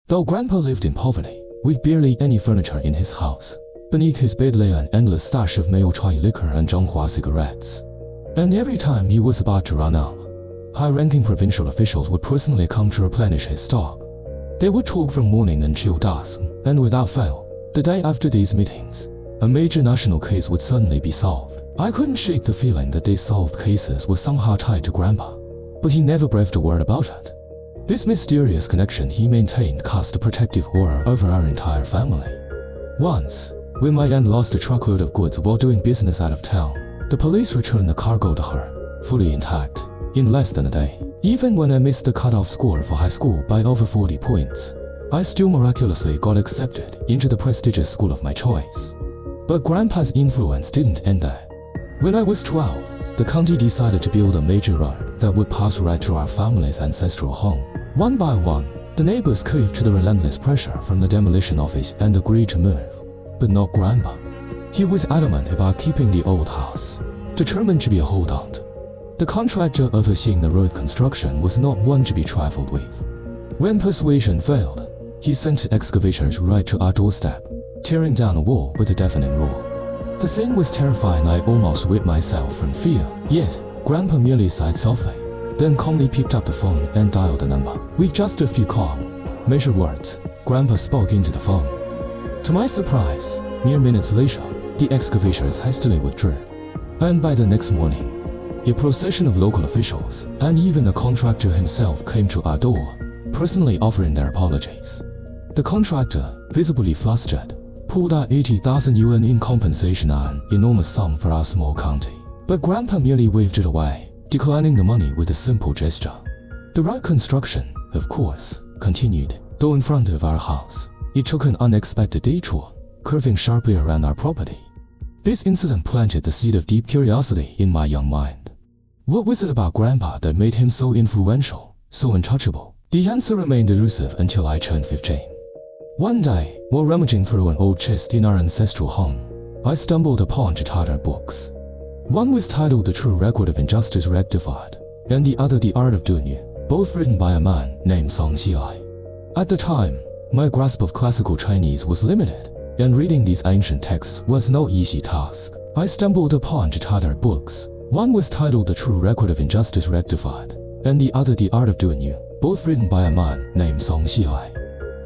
Though Grandpa lived in poverty, with barely any furniture in his house, beneath his bed lay an endless stash of Mao chai liquor and Zhonghua cigarettes. And every time he was about to run out, high-ranking provincial officials would personally come to replenish his stock. They would talk from morning until dusk, and without fail, the day after these meetings, a major national case would suddenly be solved. I couldn't shake the feeling that these solved cases were somehow tied to Grandpa, but he never breathed a word about it. This mysterious connection he maintained cast a protective aura over our entire family. Once, when my aunt lost a truckload of goods while doing business out of town, the police returned the cargo to her, fully intact, in less than a day. Even when I missed the cutoff score for high school by over 40 points, I still miraculously got accepted into the prestigious school of my choice. But Grandpa's influence didn't end there. When I was 12, the county decided to build a major road that would pass right through our family's ancestral home. One by one, the neighbors caved to the relentless pressure from the demolition office and agreed to move. But not Grandpa. He was adamant about keeping the old house, determined to be a holdout. The contractor overseeing the road construction was not one to be trifled with. When persuasion failed, he sent excavators right to our doorstep, tearing down a wall with a deafening roar. The scene was terrifying. I almost whipped myself from fear. Yet, Grandpa merely sighed softly, then calmly picked up the phone and dialed the number. With just a few calm, measured words, Grandpa spoke into the phone. To my surprise, mere minutes later, the excavators hastily withdrew. And by the next morning, a procession of local officials and even the contractor himself came to our door, personally offering their apologies. The contractor, visibly flustered, pulled out 80,000 yuan in compensation, an enormous sum for our small county. But Grandpa merely waved it away, declining the money with a simple gesture. The road construction, of course, continued, though in front of our house, it took an unexpected detour, curving sharply around our property. This incident planted the seed of deep curiosity in my young mind. What was it about Grandpa that made him so influential, so untouchable? The answer remained elusive until I turned 15. One day, while rummaging through an old chest in our ancestral home, I stumbled upon two tattered books. One was titled The True Record of Injustice Rectified, and the other The Art of Doing It, both written by a man named Song Xiai. At the time, my grasp of classical Chinese was limited, and reading these ancient texts was no easy task. I stumbled upon two tattered books. One was titled The True Record of Injustice Rectified, and the other The Art of Doing It, both written by a man named Song Xiai.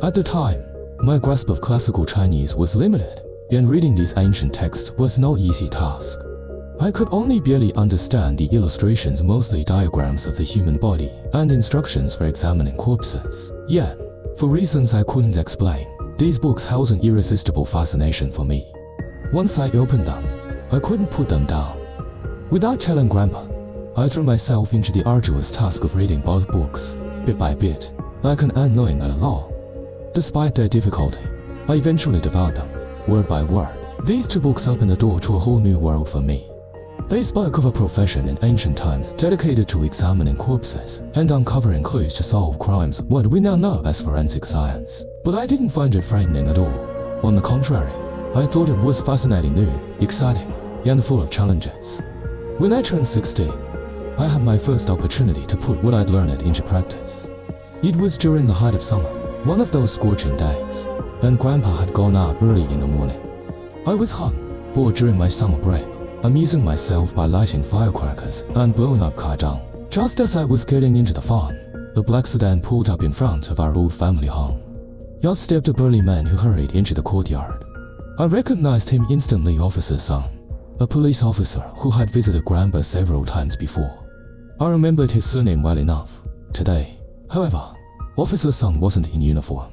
At the time, my grasp of classical Chinese was limited, and reading these ancient texts was no easy task. I could only barely understand the illustrations, mostly diagrams of the human body, and instructions for examining corpses. Yet, for reasons I couldn't explain, these books held an irresistible fascination for me. Once I opened them, I couldn't put them down. Without telling Grandpa, I threw myself into the arduous task of reading both books, bit by bit, like an ant gnawing at a log. Despite their difficulty, I eventually devoured them, word by word. These two books opened the door to a whole new world for me. They spoke of a profession in ancient times dedicated to examining corpses and uncovering clues to solve crimes, what we now know as forensic science. But I didn't find it frightening at all. On the contrary, I thought it was fascinating, new, exciting, and full of challenges. When I turned 16, I had my first opportunity to put what I'd learned into practice. It was during the height of summer, one of those scorching days, and Grandpa had gone out early in the morning. I was home, bored during my summer break, amusing myself by lighting firecrackers and blowing up kaijiang. Just as I was getting into the farm, a black sedan pulled up in front of our old family home. Out stepped a burly man who hurried into the courtyard. I recognized him instantly, Officer Song, a police officer who had visited Grandpa several times before. I remembered his surname well enough. Today, however, Officer Song wasn't in uniform.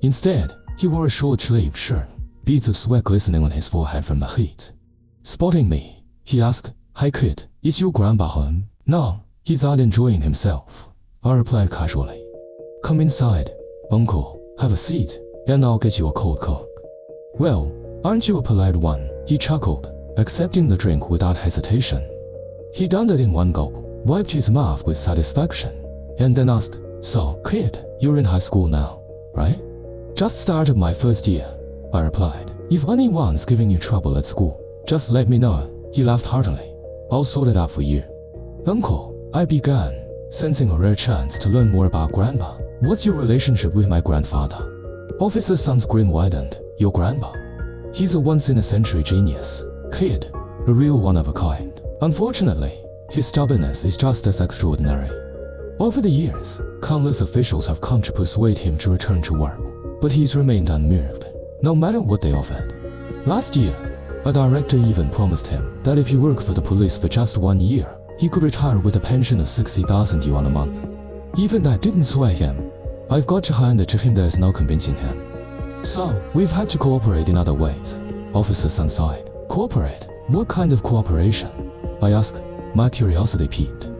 Instead, he wore a short-sleeved shirt, beads of sweat glistening on his forehead from the heat. Spotting me, he asked, "Hey kid, is your grandpa home?" "No, he's out enjoying himself," I replied casually. "Come inside, uncle, have a seat, and I'll get you a cold Coke." "Well, aren't you a polite one?" he chuckled, accepting the drink without hesitation. He downed it in one gulp, wiped his mouth with satisfaction, and then asked, "So, kid, you're in high school now, right?" "Just started my first year," I replied. "If anyone's giving you trouble at school, just let me know," he laughed heartily. "I'll sort it out for you." "Uncle," I began, sensing a rare chance to learn more about Grandpa. What's your relationship with my grandfather? Officer Sun's grin widened. Your grandpa? He's a once-in-a-century genius. Kid. A real one of a kind. Unfortunately, his stubbornness is just as extraordinary. Over the years, countless officials have come to persuade him to return to work, but he's remained unmoved, no matter what they offered. Last year, a director even promised him that if he worked for the police for just 1 year, he could retire with a pension of 60,000 yuan a month. Even that didn't sway him. I've got to hand it to him, there's no convincing him. So, we've had to cooperate in other ways. Officer Sun sighed. Cooperate? What kind of cooperation? I asked, my curiosity piqued.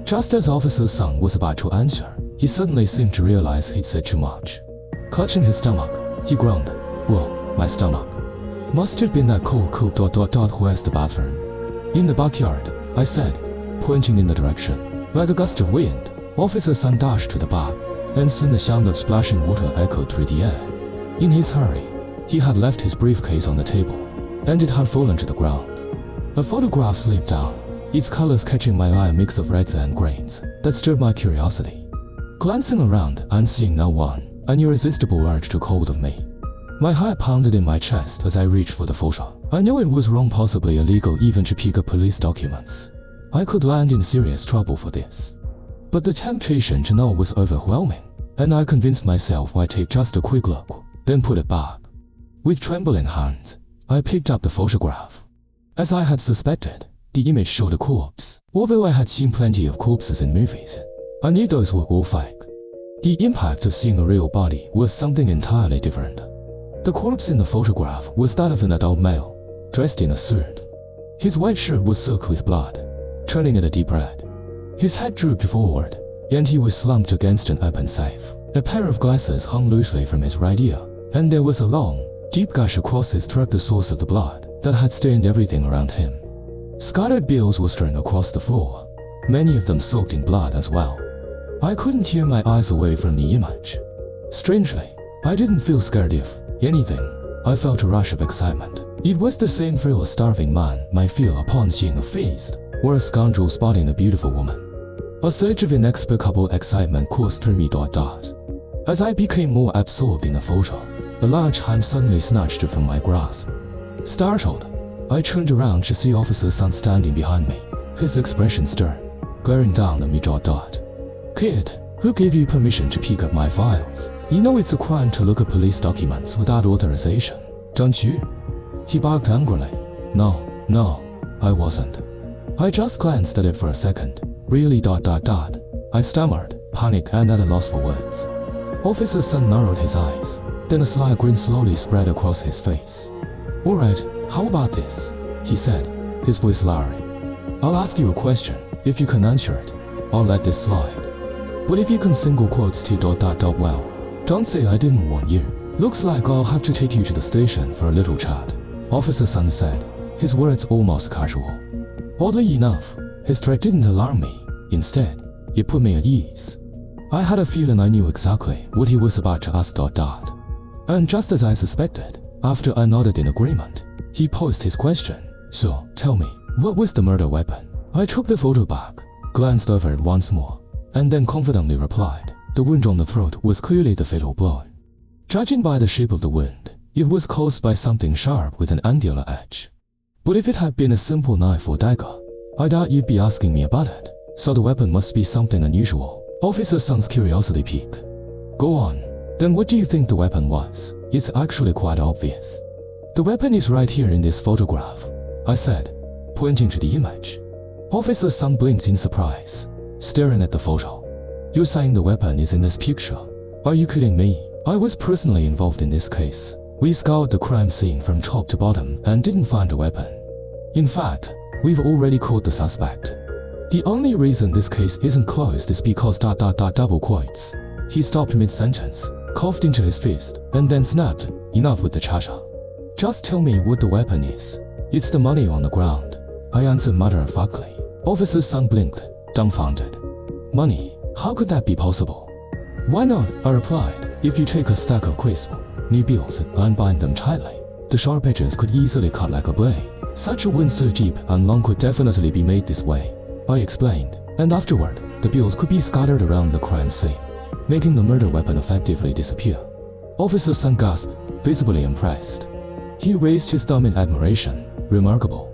Just as Officer Sun was about to answer, he suddenly seemed to realize he'd said too much. Clutching his stomach, he groaned. Whoa, my stomach. Must have been that cold who has the bathroom. In the backyard, I said, pointing in the direction. Like a gust of wind, Officer Sun dashed to the bar, and soon the sound of splashing water echoed through the air. In his hurry, he had left his briefcase on the table, and it had fallen to the ground. A photograph slipped down, its colors catching my eye, a mix of reds and greens that stirred my curiosity. Glancing around and seeing no one, an irresistible urge took hold of me. My heart pounded in my chest as I reached for the photo. I knew it was wrong, possibly illegal even to pick up police documents. I could land in serious trouble for this. But the temptation to know was overwhelming, and I convinced myself I'd take just a quick look, then put it back. With trembling hands, I picked up the photograph. As I had suspected, the image showed a corpse. Although I had seen plenty of corpses in movies, I knew those were all fake. The impact of seeing a real body was something entirely different. The corpse in the photograph was that of an adult male, dressed in a suit. His white shirt was soaked with blood, turning it a deep red. His head drooped forward, and he was slumped against an open safe. A pair of glasses hung loosely from his right ear, and there was a long, deep gash across his throat, the source of the blood that had stained everything around him. Scattered bills were strewn across the floor, many of them soaked in blood as well. I couldn't tear my eyes away from the image. Strangely, I didn't feel scared. If anything, I felt a rush of excitement. It was the same thrill a starving man might feel upon seeing a feast, or a scoundrel spotting a beautiful woman. A surge of inexplicable excitement coursed through me. As I became more absorbed in the photo, a large hand suddenly snatched it from my grasp. Startled, I turned around to see Officer Sun standing behind me, his expression stern, glaring down at me. Kid, who gave you permission to pick up my files? You know it's a crime to look at police documents without authorization, don't you? He barked angrily. No, I wasn't. I just glanced at it for a second. Really? I stammered, panicked and at a loss for words. Officer Sun narrowed his eyes, then a sly grin slowly spread across his face. Alright, how about this? He said, his voice lowering. I'll ask you a question. If you can answer it, I'll let this slide. But if you can single quotes T. Well, don't say I didn't warn you. Looks like I'll have to take you to the station for a little chat, Officer Sun said, his words almost casual. Oddly enough, his threat didn't alarm me. Instead, it put me at ease. I had a feeling I knew exactly what he was about to ask. And just as I suspected, after I nodded in agreement, he posed his question. So, tell me, what was the murder weapon? I took the photo back, glanced over it once more, and then confidently replied. The wound on the throat was clearly the fatal blow. Judging by the shape of the wound, it was caused by something sharp with an angular edge. But if it had been a simple knife or dagger, I doubt you'd be asking me about it. So the weapon must be something unusual. Officer Sun's curiosity piqued. Go on. Then what do you think the weapon was? It's actually quite obvious. The weapon is right here in this photograph, I said, pointing to the image. Officer Sun blinked in surprise, staring at the photo. You're saying the weapon is in this picture? Are you kidding me? I was personally involved in this case. We scoured the crime scene from top to bottom and didn't find a weapon. In fact, we've already caught the suspect. The only reason this case isn't closed is because double quotes. He stopped mid-sentence, coughed into his fist, and then snapped, enough with the chatter. Just tell me what the weapon is. It's the money on the ground, I answered matter-of-factly. Officer Sun blinked, dumbfounded. Money? How could that be possible? Why not? I replied. If you take a stack of crisp, new bills and bind them tightly, the sharp edges could easily cut like a blade. Such a wound so deep and long could definitely be made this way, I explained, and afterward, the bills could be scattered around the crime scene. making the murder weapon effectively disappear. Officer Sun gasped, visibly impressed. He raised his thumb in admiration. Remarkable.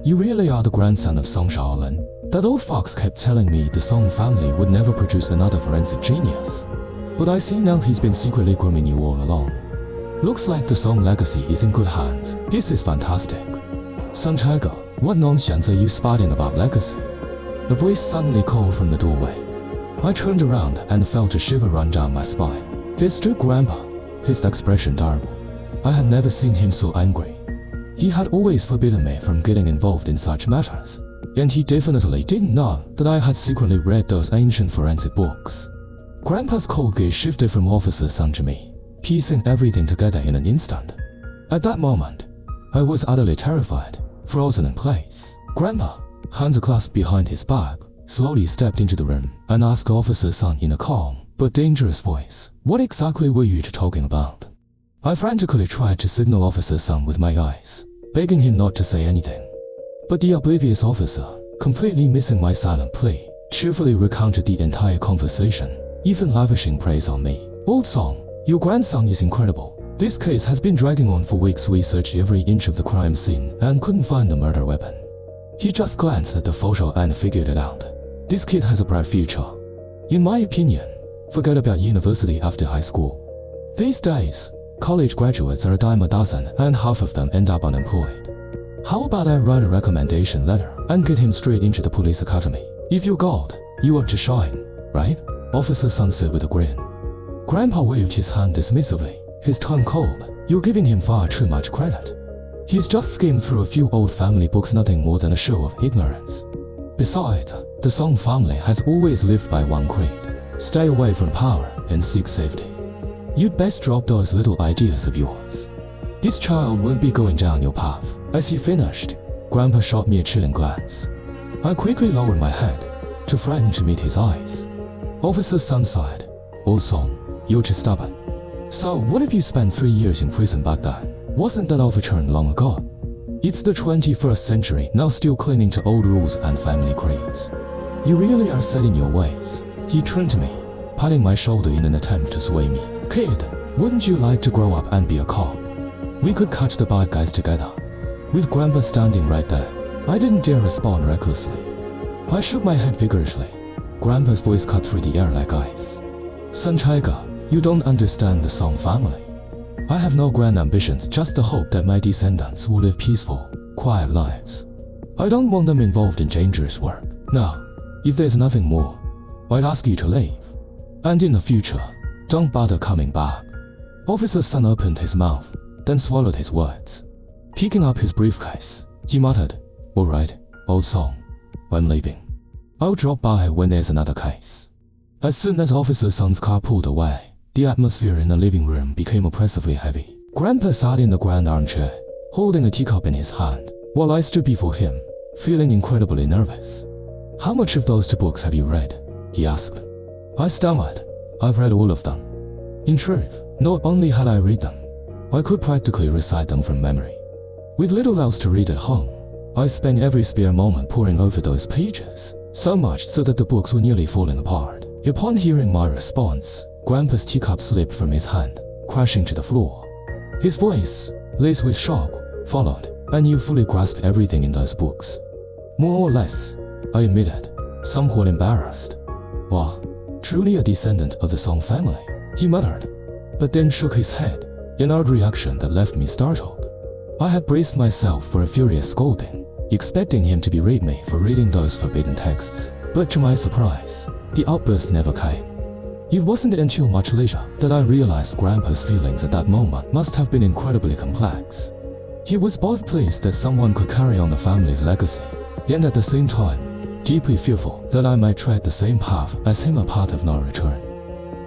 You really are the grandson of Song Shaolin. That old fox kept telling me the Song family would never produce another forensic genius. But I see now he's been secretly grooming you all along. Looks like the Song legacy is in good hands. This is fantastic. Sun Tiger, what nonsense are you spouting about legacy? A voice suddenly called from the doorway. I turned around and felt a shiver run down my spine. This strict grandpa, his expression terrible. I had never seen him so angry. He had always forbidden me from getting involved in such matters, and he definitely didn't know that I had secretly read those ancient forensic books. Grandpa's cold gaze shifted from Officer Sun to me, piecing everything together in an instant. At that moment, I was utterly terrified, frozen in place. Grandpa, hands clasped behind his back, slowly stepped into the room and asked Officer Sun in a calm but dangerous voice, "What exactly were you talking about?" I frantically tried to signal Officer Sun with my eyes, begging him not to say anything. But the oblivious officer, completely missing my silent plea, cheerfully recounted the entire conversation, even lavishing praise on me. "Old Song, your grandson is incredible. This case has been dragging on for weeks. We searched every inch of the crime scene and couldn't find the murder weapon." He just glanced at the photo and figured it out. "This kid has a bright future. In my opinion, forget about university after high school. These days, college graduates are a dime a dozen and half of them end up unemployed. How about I write a recommendation letter and get him straight into the police academy? If you're gold, you ought to shine, right?" Officer Sun said with a grin. Grandpa waved his hand dismissively, his tone cold. "You're giving him far too much credit. He's just skimmed through a few old family books, nothing more than a show of ignorance. Besides, the Song family has always lived by one creed: stay away from power and seek safety. You'd best drop those little ideas of yours. This child won't be going down your path." As he finished, Grandpa shot me a chilling glance. I quickly lowered my head, too frightened to meet his eyes. Officer Sun sighed. "Old Song, you're too stubborn. So what if you spent 3 years in prison back then? Wasn't that overturned long ago? It's the 21st century, now still clinging to old rules and family creeds. You really are set in your ways." He turned to me, patting my shoulder in an attempt to sway me. "Kid, wouldn't you like to grow up and be a cop? We could catch the bad guys together." With Grandpa standing right there, I didn't dare respond recklessly. I shook my head vigorously. Grandpa's voice cut through the air like ice. "Sun Tiger, you don't understand the Song family. I have no grand ambitions, just the hope that my descendants will live peaceful, quiet lives. I don't want them involved in dangerous work. Now, if there's nothing more, I'd ask you to leave. And in the future, don't bother coming back." Officer Sun opened his mouth, then swallowed his words. Picking up his briefcase, he muttered, "All right, Old Song, I'm leaving. I'll drop by when there's another case." As soon as Officer Sun's car pulled away, the atmosphere in the living room became oppressively heavy. Grandpa sat in the grand armchair, holding a teacup in his hand, while I stood before him, feeling incredibly nervous. "How much of those 2 books have you read?" he asked. I stammered, "I've read all of them." In truth, not only had I read them, I could practically recite them from memory. With little else to read at home, I spent every spare moment poring over those pages, so much so that the books were nearly falling apart. Upon hearing my response, Grandpa's teacup slipped from his hand, crashing to the floor. His voice, laced with shock, followed, and you fully grasped everything in those books. "More or less," I admitted, somewhat embarrassed. "Well, truly a descendant of the Song family," he muttered, but then shook his head, an odd reaction that left me startled. I had braced myself for a furious scolding, expecting him to berate me for reading those forbidden texts, but to my surprise, the outburst never came. It wasn't until much later that I realized Grandpa's feelings at that moment must have been incredibly complex. He was both pleased that someone could carry on the family's legacy, and at the same time, deeply fearful that I might tread the same path as him, a path of no return.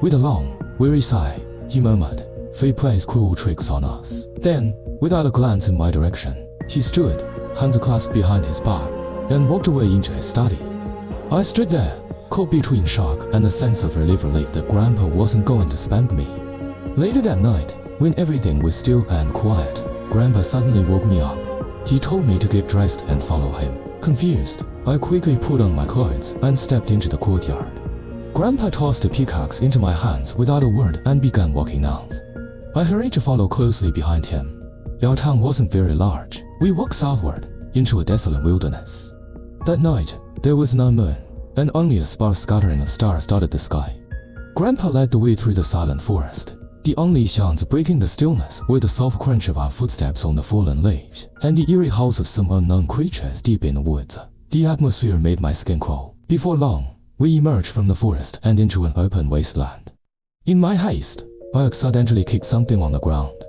With a long, weary sigh, he murmured, "Fate plays cruel tricks on us." Then, without a glance in my direction, he stood, hands clasped behind his back, and walked away into his study. I stood there, caught between shock and a sense of relief that Grandpa wasn't going to spank me. Later that night, when everything was still and quiet, Grandpa suddenly woke me up. He told me to get dressed and follow him. Confused, I quickly put on my clothes and stepped into the courtyard. Grandpa tossed the pickaxe into my hands without a word and began walking out. I hurried to follow closely behind him. Our town wasn't very large. We walked southward, into a desolate wilderness. That night, there was no moon, and only a sparse scattering of stars dotted the sky. Grandpa led the way through the silent forest. The only sounds breaking the stillness were the soft crunch of our footsteps on the fallen leaves, and the eerie howls of some unknown creatures deep in the woods. The atmosphere made my skin crawl. Before long, we emerged from the forest and into an open wasteland. In my haste, I accidentally kicked something on the ground.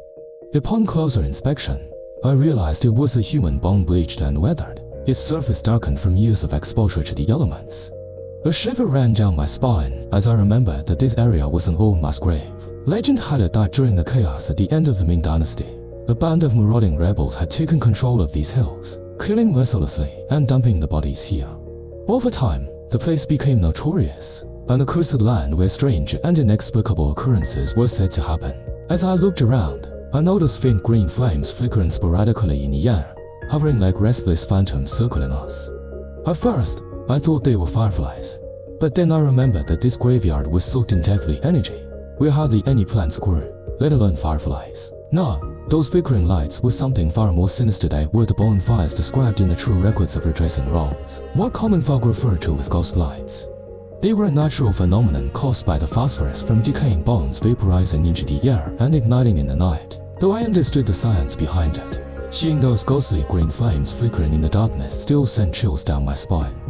Upon closer inspection, I realized it was a human bone bleached and weathered, its surface darkened from years of exposure to the elements. A shiver ran down my spine as I remembered that this area was an old mass grave. Legend had it that during the chaos at the end of the Ming Dynasty, a band of marauding rebels had taken control of these hills, killing mercilessly and dumping the bodies here. Over time, the place became notorious, an accursed land where strange and inexplicable occurrences were said to happen. As I looked around, I noticed faint green flames flickering sporadically in the air, hovering like restless phantoms circling us. At first, I thought they were fireflies, but then I remembered that this graveyard was soaked in deadly energy, where hardly any plants grew, let alone fireflies. No, those flickering lights were something far more sinister. They were the bonfires described in the true records of redressing wrongs, what common folk refer to as ghost lights. They were a natural phenomenon caused by the phosphorus from decaying bones vaporizing into the air and igniting in the night. Though I understood the science behind it, seeing those ghostly green flames flickering in the darkness still sent chills down my spine.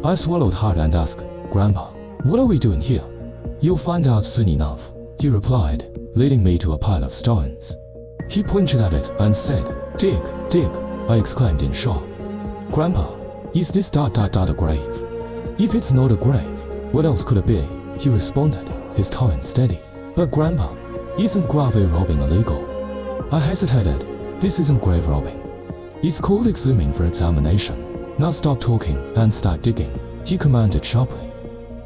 I swallowed hard and asked, "Grandpa, what are we doing here?" "You'll find out soon enough," he replied, leading me to a pile of stones. He pointed at it and said, "Dig, dig," I exclaimed in shock. "Grandpa, is this a grave?" "If it's not a grave, what else could it be?" he responded, his tone steady. "But Grandpa, isn't grave robbing illegal?" I hesitated. "This isn't grave robbing. It's called exhuming for examination. Now stop talking and start digging," he commanded sharply.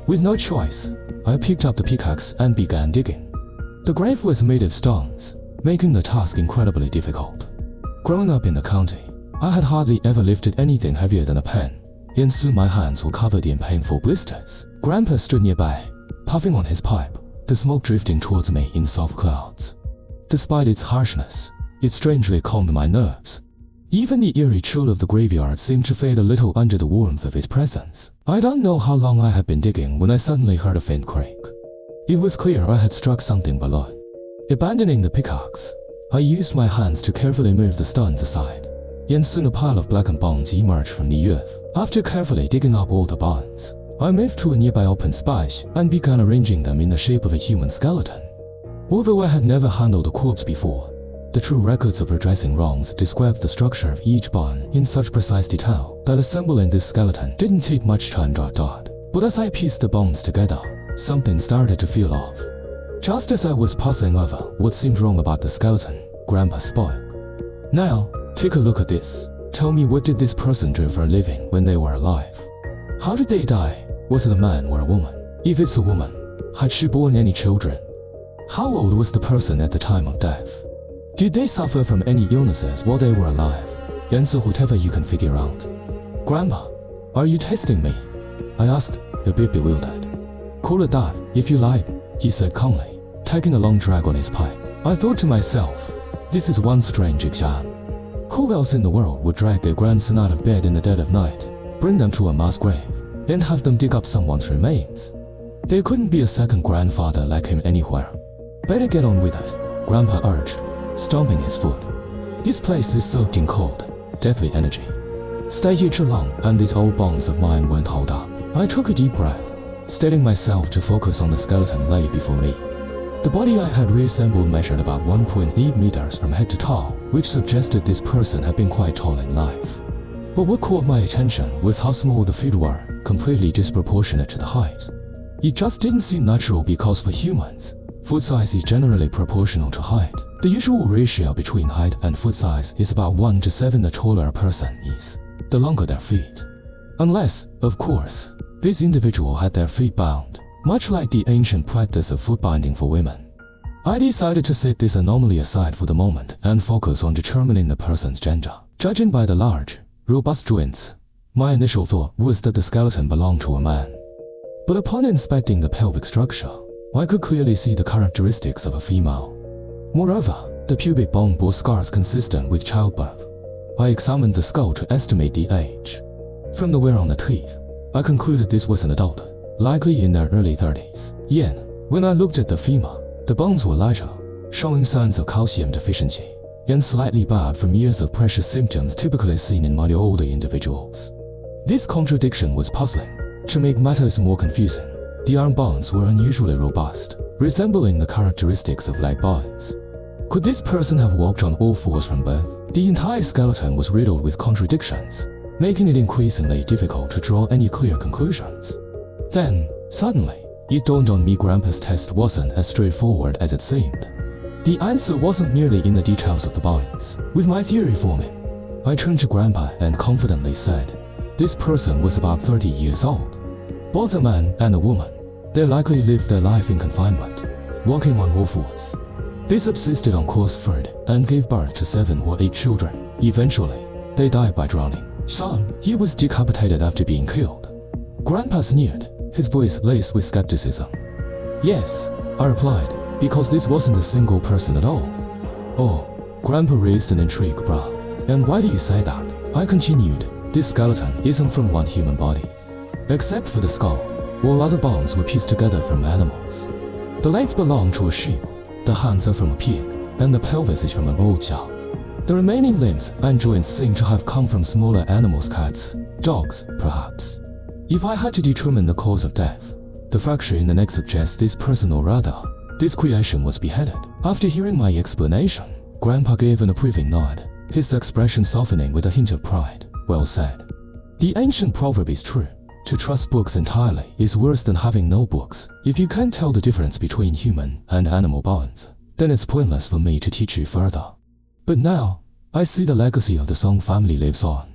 With no choice, I picked up the pickaxe and began digging. The grave was made of stones, making the task incredibly difficult. Growing up in the county, I had hardly ever lifted anything heavier than a pen, and soon my hands were covered in painful blisters. Grandpa stood nearby, puffing on his pipe, the smoke drifting towards me in soft clouds. Despite its harshness, it strangely calmed my nerves. Even the eerie chill of the graveyard seemed to fade a little under the warmth of its presence. I don't know how long I had been digging when I suddenly heard a faint creak. It was clear I had struck something below. Abandoning the pickaxe, I used my hands to carefully move the stones aside, and soon a pile of blackened bones emerged from the earth. After carefully digging up all the bones, I moved to a nearby open space and began arranging them in the shape of a human skeleton. Although I had never handled a corpse before, the true records of redressing wrongs described the structure of each bone in such precise detail that assembling this skeleton didn't take much time. But as I pieced the bones together, something started to feel off. Just as I was puzzling over what seemed wrong about the skeleton, Grandpa spoke. "Now, take a look at this. Tell me, what did this person do for a living when they were alive? How did they die? Was it a man or a woman? If it's a woman, had she borne any children? How old was the person at the time of death? Did they suffer from any illnesses while they were alive? Answer whatever you can figure out." "Grandpa, are you testing me?" I asked, a bit bewildered. "Call it that, if you like," he said calmly, taking a long drag on his pipe. I thought to myself, this is one strange exam. Who else in the world would drag their grandson out of bed in the dead of night, bring them to a mass grave, and have them dig up someone's remains? There couldn't be a second grandfather like him anywhere. "Better get on with it," Grandpa urged, stomping his foot. "This place is soaked in cold, deathly energy. Stay here too long and these old bones of mine won't hold up." I took a deep breath, steadying myself to focus on the skeleton lay before me. The body I had reassembled measured about 1.8 meters from head to toe, which suggested this person had been quite tall in life. But what caught my attention was how small the feet were, completely disproportionate to the height. It just didn't seem natural because for humans, foot size is generally proportional to height. The usual ratio between height and foot size is about 1 to 7. The taller a person is, the longer their feet. Unless, of course, this individual had their feet bound, much like the ancient practice of foot binding for women. I decided to set this anomaly aside for the moment and focus on determining the person's gender. Judging by the large, robust joints, my initial thought was that the skeleton belonged to a man. But upon inspecting the pelvic structure, I could clearly see the characteristics of a female. Moreover, the pubic bone bore scars consistent with childbirth. I examined the skull to estimate the age. From the wear on the teeth, I concluded this was an adult, likely in their early 30s. Yet, when I looked at the femur, the bones were larger, showing signs of calcium deficiency, and slightly bad from years of pressure symptoms typically seen in much older individuals. This contradiction was puzzling. To make matters more confusing, the arm bones were unusually robust, resembling the characteristics of leg bones. Could this person have walked on all fours from birth? The entire skeleton was riddled with contradictions, making it increasingly difficult to draw any clear conclusions. Then, suddenly, it dawned on me Grandpa's test wasn't as straightforward as it seemed. The answer wasn't merely in the details of the bones. With my theory forming, I turned to Grandpa and confidently said, this person was about 30 years old. Both a man and a woman. They likely lived their life in confinement, walking on all fours. They subsisted on coarse food and gave birth to 7 or 8 children. Eventually, they died by drowning. So, he was decapitated after being killed. Grandpa sneered, his voice laced with skepticism. Yes, I replied, because this wasn't a single person at all. Oh, Grandpa raised an intrigued brow. And why do you say that? I continued, this skeleton isn't from one human body. Except for the skull, all other bones were pieced together from animals. The legs belong to a sheep, the hands are from a pig, and the pelvis is from an old cow. The remaining limbs and joints seem to have come from smaller animals, cats, dogs, perhaps. If I had to determine the cause of death, the fracture in the neck suggests this person, or rather, this creation was beheaded. After hearing my explanation, Grandpa gave an approving nod, his expression softening with a hint of pride. Well said. The ancient proverb is true. To trust books entirely is worse than having no books. If you can't tell the difference between human and animal bones, then it's pointless for me to teach you further. But now, I see the legacy of the Song family lives on.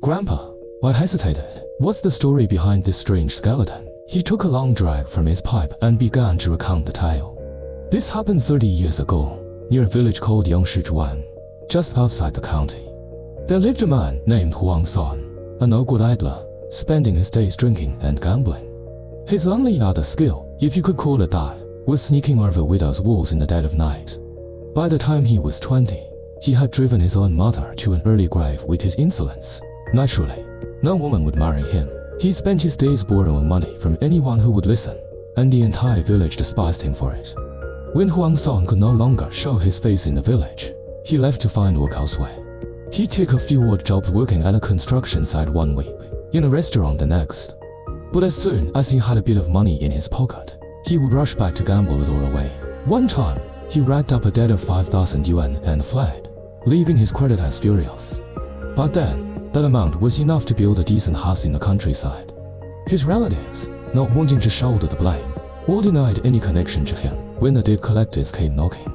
Grandpa, I hesitated. What's the story behind this strange skeleton? He took a long drag from his pipe and began to recount the tale. This happened 30 years ago, near a village called Yangshichuan, just outside the county. There lived a man named Huang San, an old idler, spending his days drinking and gambling. His only other skill, if you could call it that, was sneaking over widows' walls in the dead of night. By the time he was 20, he had driven his own mother to an early grave with his insolence. Naturally, no woman would marry him. He spent his days borrowing money from anyone who would listen, and the entire village despised him for it. When Huang San could no longer show his face in the village, he left to find work elsewhere. He took a few odd jobs working at a construction site one week, in a restaurant the next. But as soon as he had a bit of money in his pocket, he would rush back to gamble it all away. One time, he racked up a debt of 5,000 yuan and fled, leaving his creditors furious. But then, that amount was enough to build a decent house in the countryside. His relatives, not wanting to shoulder the blame, all denied any connection to him when the debt collectors came knocking.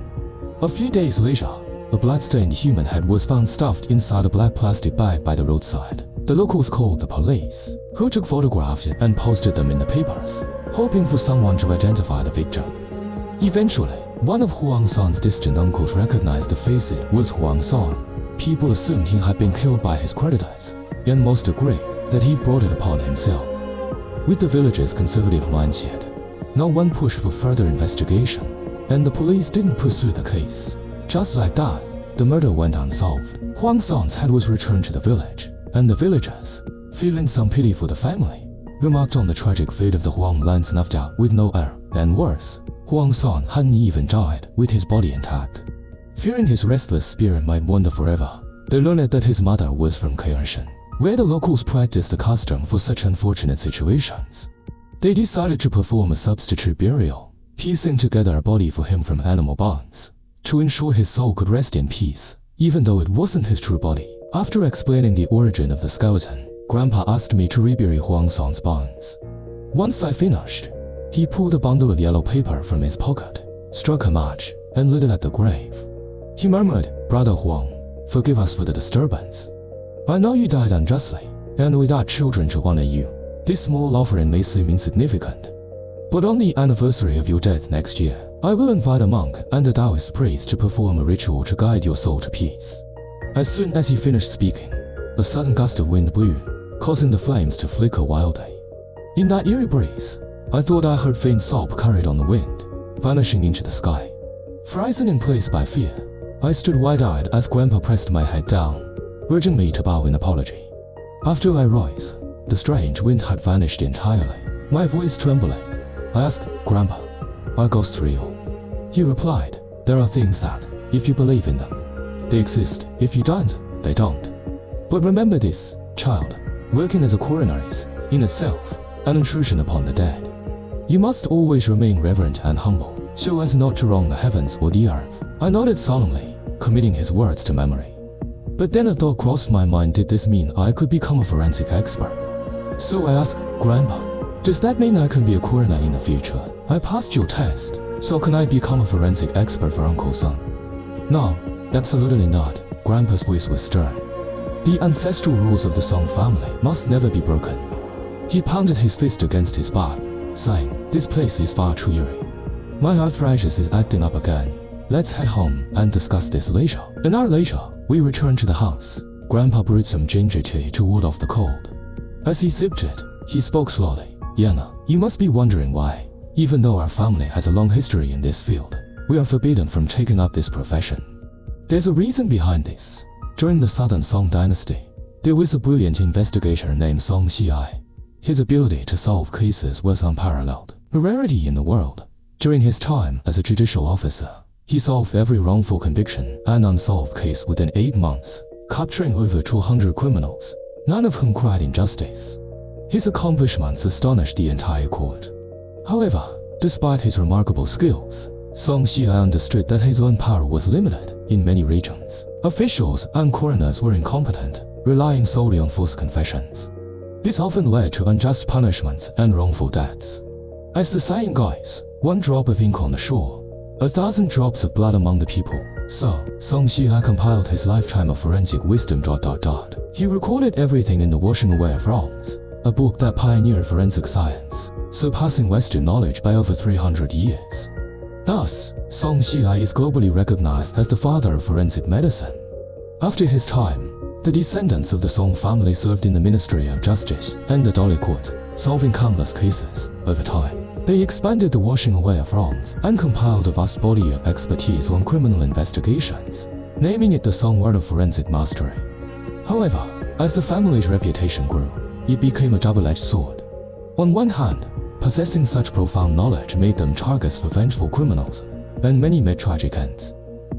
A few days later, a blood-stained human head was found stuffed inside a black plastic bag by the roadside. The locals called the police, who took photographs and posted them in the papers, hoping for someone to identify the victim. Eventually, one of Huang San's distant uncles recognized the face. It was Huang San. People assumed he had been killed by his creditors, and most agreed that he brought it upon himself. With the village's conservative mindset, no one pushed for further investigation, and the police didn't pursue the case. Just like that, the murder went unsolved. Huang San's head was returned to the village, and the villagers, feeling some pity for the family, remarked on the tragic fate of the Huang land snuffed out with no heir, and worse, Huang San hadn't even died with his body intact. Fearing his restless spirit might wander forever, they learned that his mother was from Kaohsiung, where the locals practiced a custom for such unfortunate situations. They decided to perform a substitute burial, piecing together a body for him from animal bones, to ensure his soul could rest in peace, even though it wasn't his true body. After explaining the origin of the skeleton, Grandpa asked me to rebury Huang San's bones. Once I finished, he pulled a bundle of yellow paper from his pocket, struck a match, and lit it at the grave. He murmured, "Brother Huang, forgive us for the disturbance. I know you died unjustly, and without children to honor you. This small offering may seem insignificant. But on the anniversary of your death next year, I will invite a monk and a Taoist priest to perform a ritual to guide your soul to peace." As soon as he finished speaking, a sudden gust of wind blew, causing the flames to flicker wildly. In that eerie breeze, I thought I heard faint sob carried on the wind, vanishing into the sky. Frozen in place by fear, I stood wide-eyed as Grandpa pressed my head down, urging me to bow in apology. After I rose, the strange wind had vanished entirely. My voice trembling, I asked, "Grandpa, are ghosts real?" He replied, "There are things that, if you believe in them, they exist. If you don't, they don't. But remember this, child, working as a coroner is, in itself, an intrusion upon the dead. You must always remain reverent and humble, so as not to wrong the heavens or the earth." I nodded solemnly, committing his words to memory. But then a thought crossed my mind: did this mean I could become a forensic expert? So I asked, "Grandpa, does that mean I can be a coroner in the future? I passed your test, so can I become a forensic expert for Uncle Sung?" "No, absolutely not." Grandpa's voice was stern. "The ancestral rules of the Song family must never be broken." He pounded his fist against his back, saying, "This place is far too eerie. My arthritis is acting up again. Let's head home and discuss this later." An hour later, we returned to the house. Grandpa brewed some ginger tea to ward off the cold. As he sipped it, he spoke slowly. "Yana, you must be wondering why, even though our family has a long history in this field, we are forbidden from taking up this profession. There's a reason behind this. During the Southern Song dynasty, there was a brilliant investigator named Song Xiai. His ability to solve cases was unparalleled, a rarity in the world. During his time as a judicial officer, he solved every wrongful conviction and unsolved case within 8 months, capturing over 200 criminals, none of whom cried injustice. His accomplishments astonished the entire court. However, despite his remarkable skills, Song Xiai understood that his own power was limited in many regions. Officials and coroners were incompetent, relying solely on false confessions. This often led to unjust punishments and wrongful deaths. As the saying goes, one drop of ink on the shore, 1,000 drops of blood among the people. So, Song Xiai compiled his lifetime of forensic wisdom. He recorded everything in The Washing Away of Wrongs, a book that pioneered forensic science, surpassing Western knowledge by over 300 years. Thus, Song Xiai is globally recognized as the father of forensic medicine. After his time, the descendants of the Song family served in the Ministry of Justice and the Dali Court, solving countless cases. Over time, they expanded the Washing Away of Wrongs and compiled a vast body of expertise on criminal investigations, naming it the Song Art of Forensic Mastery. However, as the family's reputation grew, it became a double-edged sword. On one hand, possessing such profound knowledge made them targets for vengeful criminals, and many met tragic ends.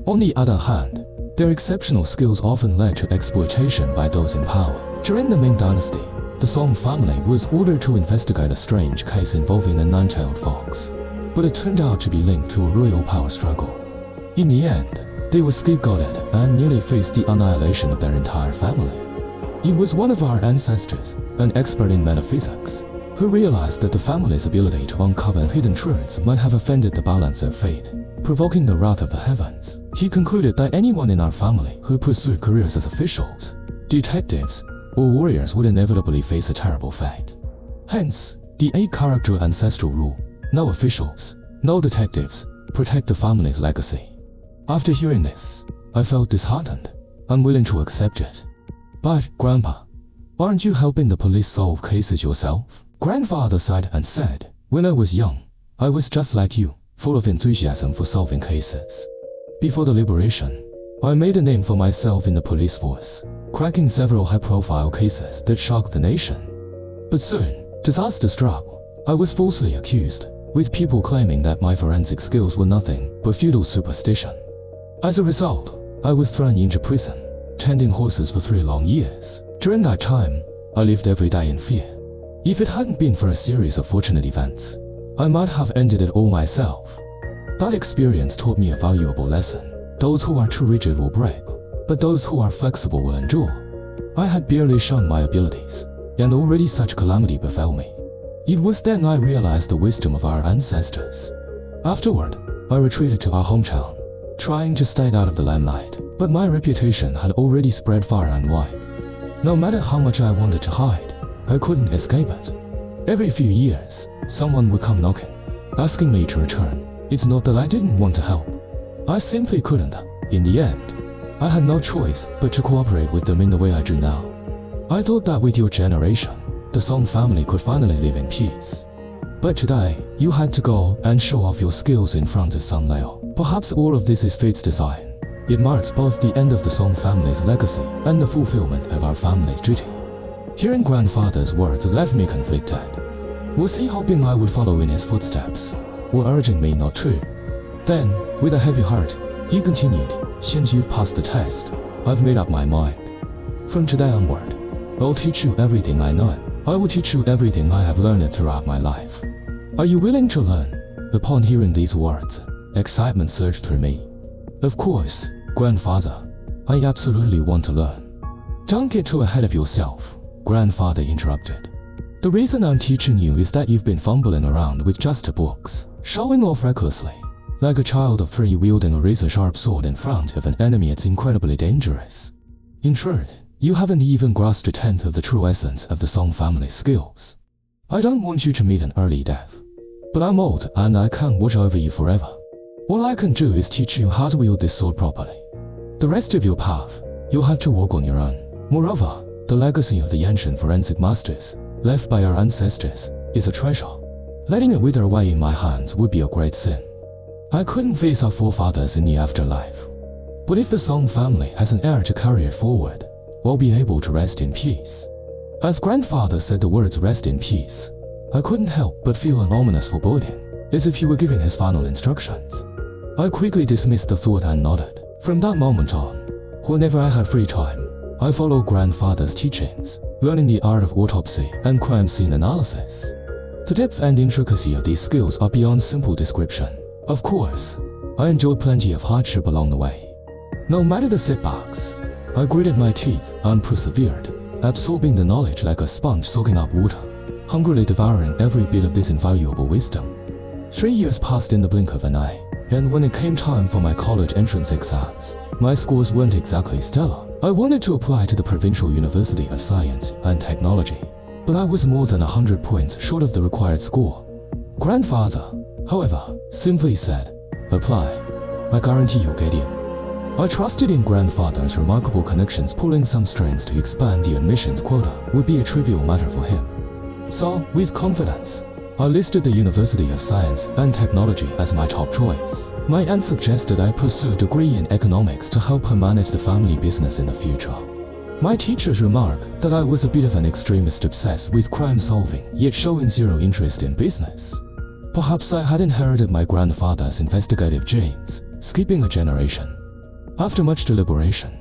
On the other hand, their exceptional skills often led to exploitation by those in power. During the Ming Dynasty, the Song family was ordered to investigate a strange case involving a nine-tailed fox, but it turned out to be linked to a royal power struggle. In the end, they were scapegoated and nearly faced the annihilation of their entire family. It was one of our ancestors, an expert in metaphysics, who realized that the family's ability to uncover hidden truths might have offended the balance of fate, provoking the wrath of the heavens. He concluded that anyone in our family who pursued careers as officials, detectives, or warriors would inevitably face a terrible fate. Hence, the 8-character ancestral rule: no officials, no detectives, protect the family's legacy. After hearing this, I felt disheartened, unwilling to accept it. "But, Grandpa, aren't you helping the police solve cases yourself?" Grandfather sighed and said, "When I was young, I was just like you, full of enthusiasm for solving cases. Before the liberation, I made a name for myself in the police force, cracking several high-profile cases that shocked the nation. But soon, disaster struck. I was falsely accused, with people claiming that my forensic skills were nothing but feudal superstition. As a result, I was thrown into prison, tending horses for 3 long years. During that time, I lived every day in fear. If it hadn't been for a series of fortunate events, I might have ended it all myself. That experience taught me a valuable lesson. Those who are too rigid will break, but those who are flexible will endure. I had barely shown my abilities, and already such calamity befell me. It was then I realized the wisdom of our ancestors. Afterward, I retreated to our hometown, trying to stay out of the limelight, but my reputation had already spread far and wide. No matter how much I wanted to hide, I couldn't escape it. Every few years, someone would come knocking, asking me to return. It's not that I didn't want to help. I simply couldn't. In the end, I had no choice but to cooperate with them in the way I do now. I thought that with your generation, the Song family could finally live in peace. But today, you had to go and show off your skills in front of Sun Leo. Perhaps all of this is fate's design. It marks both the end of the Song family's legacy and the fulfillment of our family's duty. Hearing grandfather's words left me conflicted. Was he hoping I would follow in his footsteps, or urging me not to? Then, with a heavy heart, he continued, "Since you've passed the test, I've made up my mind. From today onward, I'll teach you everything I know. I will teach you everything I have learned throughout my life. Are you willing to learn?" Upon hearing these words, excitement surged through me. "Of course, grandfather. I absolutely want to learn." "Don't get too ahead of yourself," grandfather interrupted. "The reason I'm teaching you is that you've been fumbling around with just books, showing off recklessly, like a child of 3 wielding a razor-sharp sword in front of an enemy. It's incredibly dangerous. In short, you haven't even grasped a tenth of the true essence of the Song family skills. I don't want you to meet an early death, but I'm old and I can't watch over you forever. All I can do is teach you how to wield this sword properly. The rest of your path, you'll have to walk on your own. Moreover, the legacy of the ancient forensic masters, left by our ancestors, is a treasure. Letting it wither away in my hands would be a great sin. I couldn't face our forefathers in the afterlife. But if the Song family has an heir to carry it forward, we'll be able to rest in peace." As grandfather said the words "rest in peace," I couldn't help but feel an ominous foreboding, as if he were giving his final instructions. I quickly dismissed the thought and nodded. From that moment on, whenever I had free time, I followed grandfather's teachings, learning the art of autopsy and crime scene analysis. The depth and intricacy of these skills are beyond simple description. Of course, I enjoyed plenty of hardship along the way. No matter the setbacks, I gritted my teeth and persevered, absorbing the knowledge like a sponge soaking up water, hungrily devouring every bit of this invaluable wisdom. 3 years passed in the blink of an eye, and when it came time for my college entrance exams, my scores weren't exactly stellar. I wanted to apply to the Provincial University of Science and Technology, but I was more than 100 points short of the required score. Grandfather, however, simply said, "Apply. I guarantee you'll get in." I trusted in grandfather's remarkable connections. Pulling some strings to expand the admissions quota would be a trivial matter for him. So, with confidence, I listed the University of Science and Technology as my top choice. My aunt suggested I pursue a degree in economics to help her manage the family business in the future. My teachers remarked that I was a bit of an extremist, obsessed with crime solving, yet showing zero interest in business. Perhaps I had inherited my grandfather's investigative genes, skipping a generation. After much deliberation,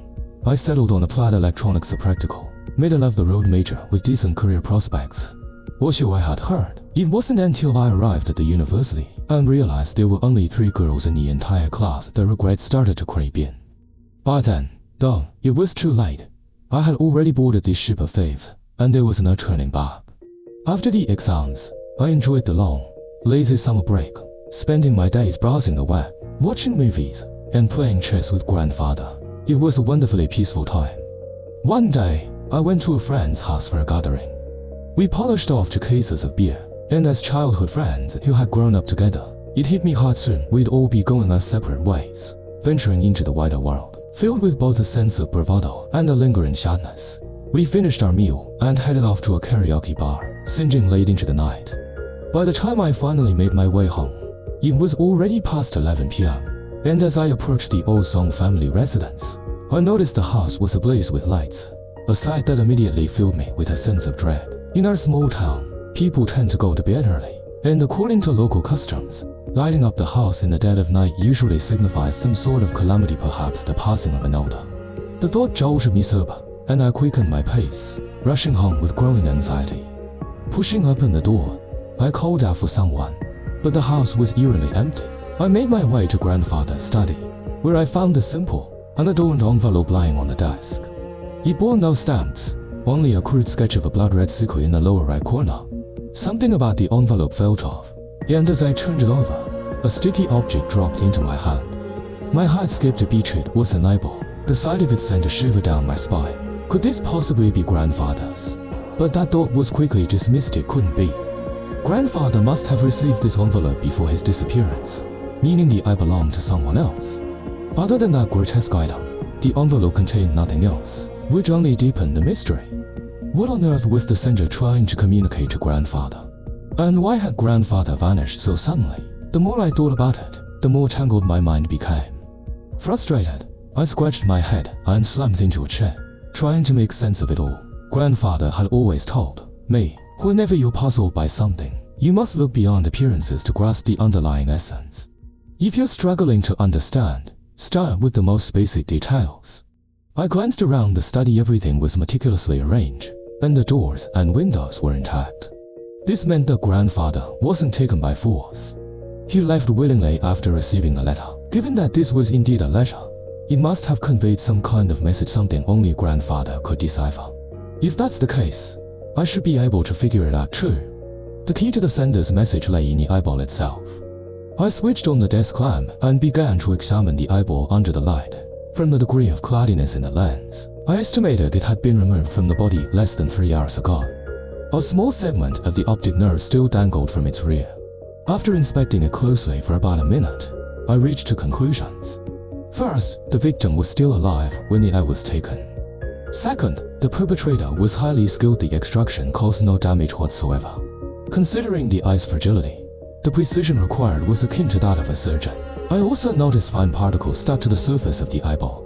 I settled on applied electronics, a practical, middle-of-the-road major with decent career prospects. Or so I had heard. It wasn't until I arrived at the university and realized there were only 3 girls in the entire class that regret started to creep in. By then, though, it was too late. I had already boarded this ship of faith, and there was no turning back. After the exams, I enjoyed the long, lazy summer break, spending my days browsing the web, watching movies, and playing chess with grandfather. It was a wonderfully peaceful time. One day, I went to a friend's house for a gathering. We polished off 2 cases of beer, and as childhood friends who had grown up together, it hit me hard soon we'd all be going our separate ways, venturing into the wider world. Filled with both a sense of bravado and a lingering sadness, we finished our meal and headed off to a karaoke bar, singing late into the night. By the time I finally made my way home, it was already past 11 p.m., and as I approached the old Song family residence, I noticed the house was ablaze with lights, a sight that immediately filled me with a sense of dread. In our small town, people tend to go to bed early, and according to local customs, lighting up the house in the dead of night usually signifies some sort of calamity, perhaps the passing of an elder. The thought jolted me sober, and I quickened my pace, rushing home with growing anxiety. Pushing open the door, I called out for someone, but the house was eerily empty. I made my way to grandfather's study, where I found a simple, unadorned envelope lying on the desk. It bore no stamps, only a crude sketch of a blood-red sickle in the lower right corner. Something about the envelope felt off, and as I turned it over, a sticky object dropped into my hand. My heart skipped a beat. It was an eyeball. The sight of it sent a shiver down my spine. Could this possibly be grandfather's? But that thought was quickly dismissed. It couldn't be. Grandfather must have received this envelope before his disappearance, meaning the eye belonged to someone else. Other than that grotesque item, the envelope contained nothing else, which only deepened the mystery. What on earth was the sender trying to communicate to grandfather? And why had grandfather vanished so suddenly? The more I thought about it, the more tangled my mind became. Frustrated, I scratched my head and slumped into a chair, trying to make sense of it all. Grandfather had always told me, whenever you're puzzled by something, you must look beyond appearances to grasp the underlying essence. If you're struggling to understand, start with the most basic details. I glanced around the study. Everything was meticulously arranged, and the doors and windows were intact. This meant that grandfather wasn't taken by force. He left willingly after receiving the letter. Given that this was indeed a letter, it must have conveyed some kind of message, something only grandfather could decipher. If that's the case, I should be able to figure it out too. The key to the sender's message lay in the eyeball itself. I switched on the desk lamp and began to examine the eyeball under the light. From the degree of cloudiness in the lens, I estimated it had been removed from the body less than 3 hours ago. A small segment of the optic nerve still dangled from its rear. After inspecting it closely for about a minute, I reached two conclusions. First, the victim was still alive when the eye was taken. Second, the perpetrator was highly skilled. The extraction caused no damage whatsoever. Considering the eye's fragility, the precision required was akin to that of a surgeon. I also noticed fine particles stuck to the surface of the eyeball.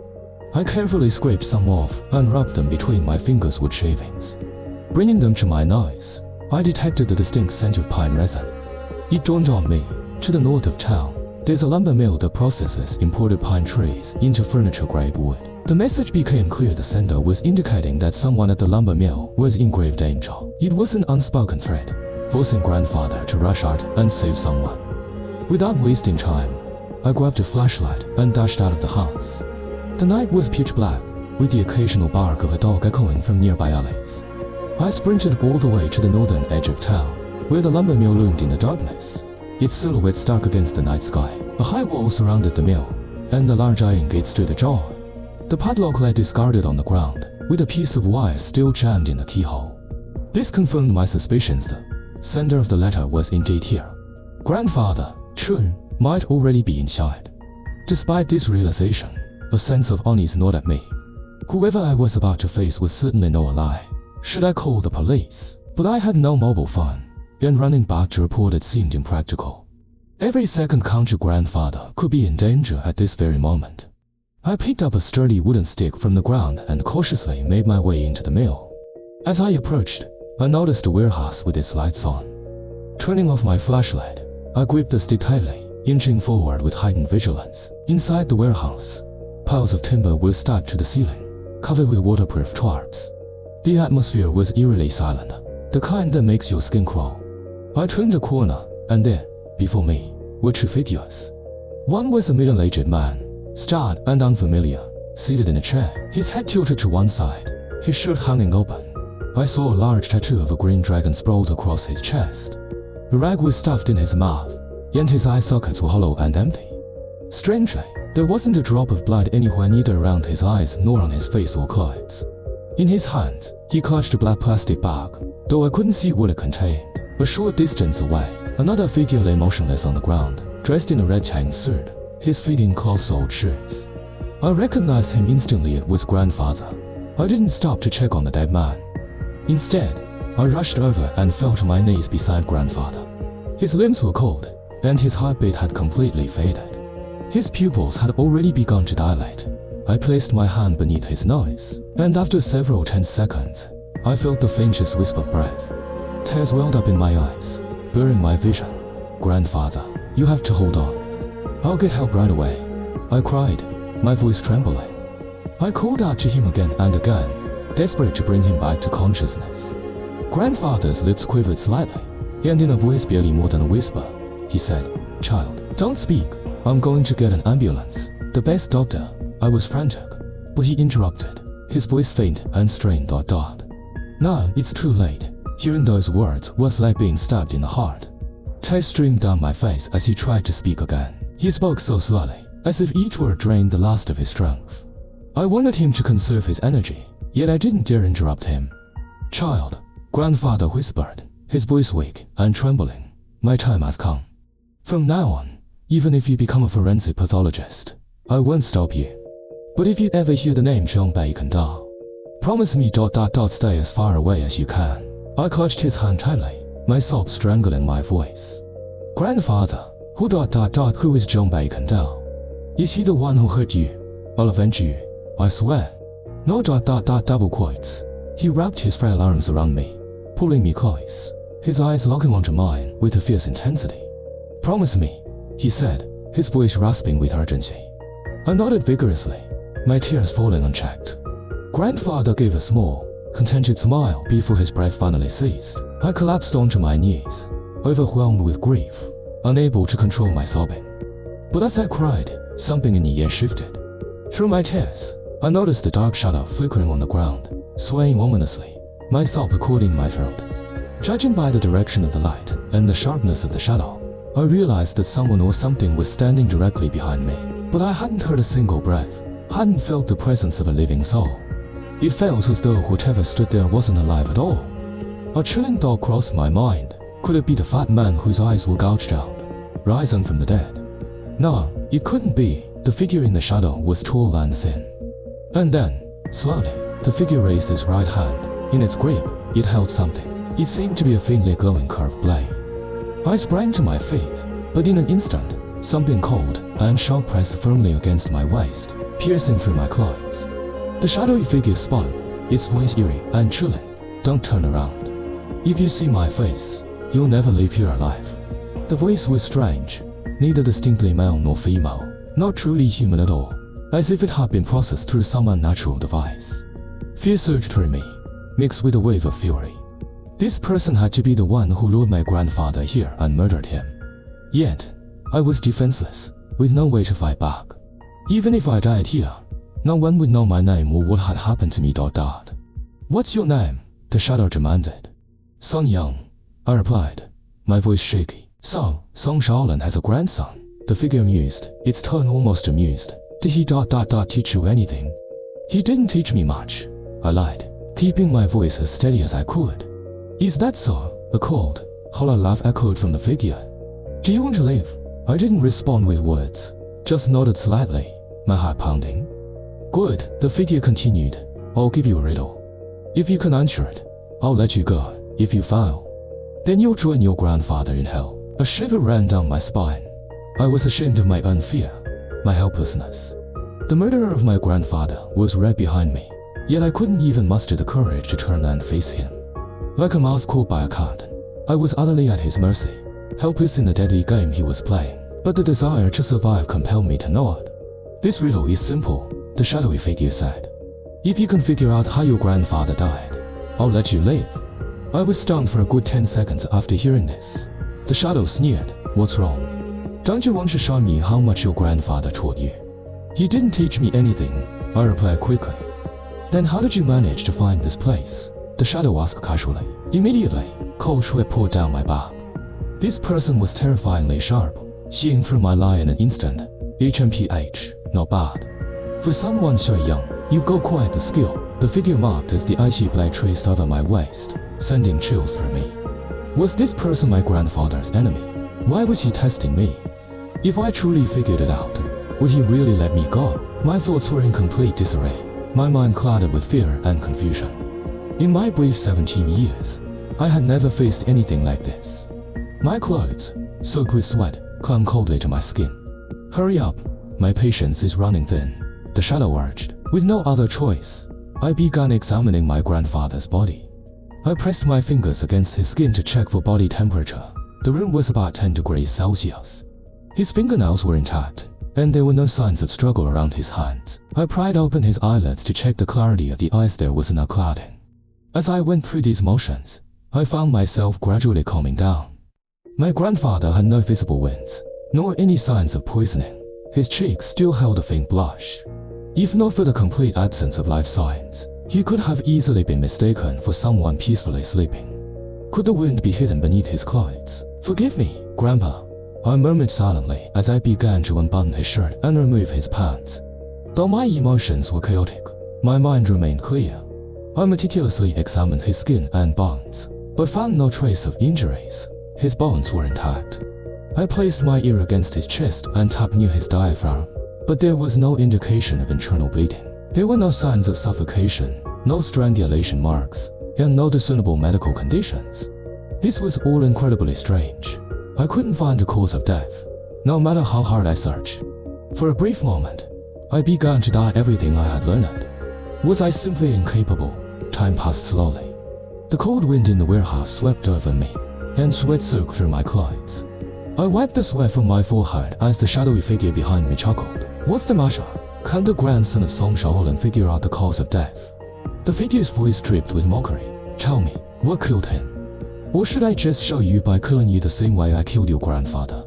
I carefully scraped some off and rubbed them between my fingers with shavings. Bringing them to my nose, I detected the distinct scent of pine resin. It dawned on me, to the north of town, there's a lumber mill that processes imported pine trees into furniture-grade wood. The message became clear. The sender was indicating that someone at the lumber mill was in grave danger. It was an unspoken threat, forcing grandfather to rush out and save someone. Without wasting time, I grabbed a flashlight and dashed out of the house. The night was pitch black, with the occasional bark of a dog echoing from nearby alleys. I sprinted all the way to the northern edge of town, where the lumber mill loomed in the darkness, its silhouette stark against the night sky. A high wall surrounded the mill, and the large iron gate stood ajar. The padlock lay discarded on the ground, with a piece of wire still jammed in the keyhole. This confirmed my suspicions. The sender of the letter was indeed here. Grandfather, Chun, might already be inside. Despite this realization, a sense of unease gnawed at me. Whoever I was about to face was certainly no ally. Should I call the police? But I had no mobile phone, and running back to report it seemed impractical. Every second counted. Grandfather could be in danger at this very moment. I picked up a sturdy wooden stick from the ground and cautiously made my way into the mill. As I approached, I noticed the warehouse with its lights on. Turning off my flashlight, I gripped the stick tightly, inching forward with heightened vigilance. Inside the warehouse, piles of timber were stacked to the ceiling, covered with waterproof tarps. The atmosphere was eerily silent, the kind that makes your skin crawl. I turned a corner, and there, before me, were two figures. One was a middle-aged man, starred and unfamiliar, seated in a chair, his head tilted to one side, his shirt hanging open. I saw a large tattoo of a green dragon sprawled across his chest. A rag was stuffed in his mouth, and his eye sockets were hollow and empty. Strangely, there wasn't a drop of blood anywhere, neither around his eyes nor on his face or clothes. In his hands, he clutched a black plastic bag, though I couldn't see what it contained. A short distance away, another figure lay motionless on the ground, dressed in a red chain suit, his feet in cloth-soled shoes. I recognized him instantly. It was grandfather. I didn't stop to check on the dead man. Instead, I rushed over and fell to my knees beside grandfather. His limbs were cold, and his heartbeat had completely faded. His pupils had already begun to dilate. I placed my hand beneath his nose, and after several tense seconds, I felt the faintest wisp of breath. Tears welled up in my eyes, blurring my vision. Grandfather, you have to hold on. I'll get help right away, I cried, my voice trembling. I called out to him again and again, desperate to bring him back to consciousness. Grandfather's lips quivered slightly, and in a voice barely more than a whisper, he said, "Child, don't speak. I'm going to get an ambulance. The best doctor." I was frantic, but he interrupted, his voice faint and strained. "No, it's too late." Hearing those words was like being stabbed in the heart. Tears streamed down my face as he tried to speak again. He spoke so slowly, as if each word drained the last of his strength. I wanted him to conserve his energy, yet I didn't dare interrupt him. "Child," grandfather whispered, his voice weak and trembling, "my time has come. From now on, even if you become a forensic pathologist, I won't stop you. But if you ever hear the name Zhang Baikanda, Promise me ... stay as far away as you can. I clutched his hand tightly, my sobs strangling my voice. Grandfather, who ... who is John Bacon Dell? Is he the one who hurt you? I'll avenge you, I swear. No ... double quotes. He wrapped his frail arms around me, pulling me close, his eyes locking onto mine with a fierce intensity. Promise me, he said, his voice rasping with urgency. I nodded vigorously, my tears falling unchecked. Grandfather gave a small, contented smile before his breath finally ceased. I collapsed onto my knees, overwhelmed with grief, unable to control my sobbing. But as I cried, something in the air shifted. Through my tears, I noticed a dark shadow flickering on the ground, swaying ominously, my sob caught in my throat. Judging by the direction of the light and the sharpness of the shadow, I realized that someone or something was standing directly behind me. But I hadn't heard a single breath, hadn't felt the presence of a living soul. It felt as though whatever stood there wasn't alive at all. A chilling thought crossed my mind. Could it be the fat man whose eyes were gouged out, rising from the dead? No, it couldn't be. The figure in the shadow was tall and thin. And then, slowly, the figure raised its right hand. In its grip, it held something. It seemed to be a faintly glowing curved blade. I sprang to my feet, but in an instant, something cold and sharp pressed firmly against my waist, piercing through my clothes. The shadowy figure spoke, its voice eerie and chilling. Don't turn around. If you see my face, you'll never leave here alive. The voice was strange, neither distinctly male nor female, not truly human at all, as if it had been processed through some unnatural device. Fear surged through me, mixed with a wave of fury. This person had to be the one who lured my grandfather here and murdered him. Yet, I was defenseless, with no way to fight back. Even if I died here, no one would know my name or what had happened to me. What's your name? The shadow demanded. Song Young, I replied, my voice shaky. So, Song Shaolin has a grandson, the figure mused, its tone almost amused. Did he ... teach you anything? He didn't teach me much, I lied, keeping my voice as steady as I could. Is that so? A cold, hollow laugh echoed from the figure. Do you want to live? I didn't respond with words, just nodded slightly, my heart pounding. Good, the figure continued. I'll give you a riddle. If you can answer it, I'll let you go. If you fail, then you'll join your grandfather in hell. A shiver ran down my spine. I was ashamed of my own fear, my helplessness. The murderer of my grandfather was right behind me, yet I couldn't even muster the courage to turn and face him. Like a mouse caught by a cat, I was utterly at his mercy, helpless in the deadly game he was playing. But the desire to survive compelled me to nod. This riddle is simple, the shadowy figure said. If you can figure out how your grandfather died, I'll let you live. I was stunned for a good 10 seconds after hearing this. The shadow sneered. What's wrong? Don't you want to show me how much your grandfather taught you? He didn't teach me anything, I replied quickly. Then how did you manage to find this place? The shadow asked casually. Immediately, cold sweat poured down my back. This person was terrifyingly sharp, seeing through my lie in an instant. HMPH, not bad. For someone so young, you've got quite the skill. The figure marked as the icy blade traced over my waist, sending chills through me. Was this person my grandfather's enemy? Why was he testing me? If I truly figured it out, would he really let me go? My thoughts were in complete disarray, my mind clouded with fear and confusion. In my brief 17 years, I had never faced anything like this. My clothes, soaked with sweat, clung coldly to my skin. Hurry up, my patience is running thin, the shadow urged. With no other choice, I began examining my grandfather's body. I pressed my fingers against his skin to check for body temperature. The room was about 10 degrees Celsius. His fingernails were intact, and there were no signs of struggle around his hands. I pried open his eyelids to check the clarity of the eyes. There was no clouding. As I went through these motions, I found myself gradually calming down. My grandfather had no visible wounds, nor any signs of poisoning. His cheeks still held a faint blush. If not for the complete absence of life signs, he could have easily been mistaken for someone peacefully sleeping. Could the wound be hidden beneath his clothes? Forgive me, Grandpa, I murmured silently as I began to unbutton his shirt and remove his pants. Though my emotions were chaotic, my mind remained clear. I meticulously examined his skin and bones, but found no trace of injuries. His bones were intact. I placed my ear against his chest and tapped near his diaphragm, but there was no indication of internal bleeding. There were no signs of suffocation, no strangulation marks, and no discernible medical conditions. This was all incredibly strange. I couldn't find the cause of death, no matter how hard I searched. For a brief moment, I began to doubt everything I had learned. Was I simply incapable? Time passed slowly. The cold wind in the warehouse swept over me, and sweat soaked through my clothes. I wiped the sweat from my forehead as the shadowy figure behind me chuckled. What's the matter? Can the grandson of Song Shaolin figure out the cause of death? The figure's voice dripped with mockery. Tell me, what killed him? Or should I just show you by killing you the same way I killed your grandfather?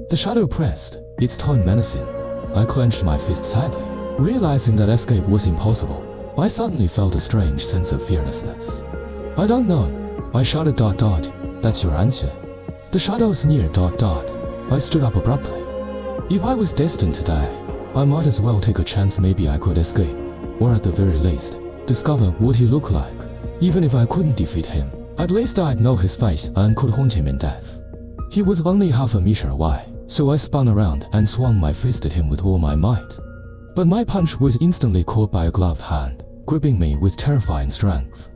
The shadow pressed, its tone menacing. I clenched my fists tightly. Realizing that escape was impossible, I suddenly felt a strange sense of fearlessness. I don't know. I shouted ... That's your answer. The shadow sneered ... I stood up abruptly. If I was destined to die, I might as well take a chance. Maybe I could escape, or at the very least, discover what he looked like. Even if I couldn't defeat him, at least I'd know his face and could haunt him in death. He was only half a meter away, so I spun around and swung my fist at him with all my might. But my punch was instantly caught by a gloved hand, gripping me with terrifying strength.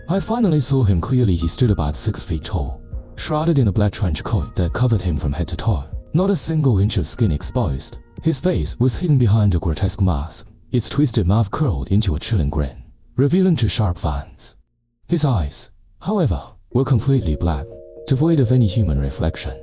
I finally saw him clearly. He stood about 6 feet tall, shrouded in a black trench coat that covered him from head to toe. Not a single inch of skin exposed. His face was hidden behind a grotesque mask, its twisted mouth curled into a chilling grin, revealing two sharp fangs. His eyes, however, were completely black, devoid of any human reflection.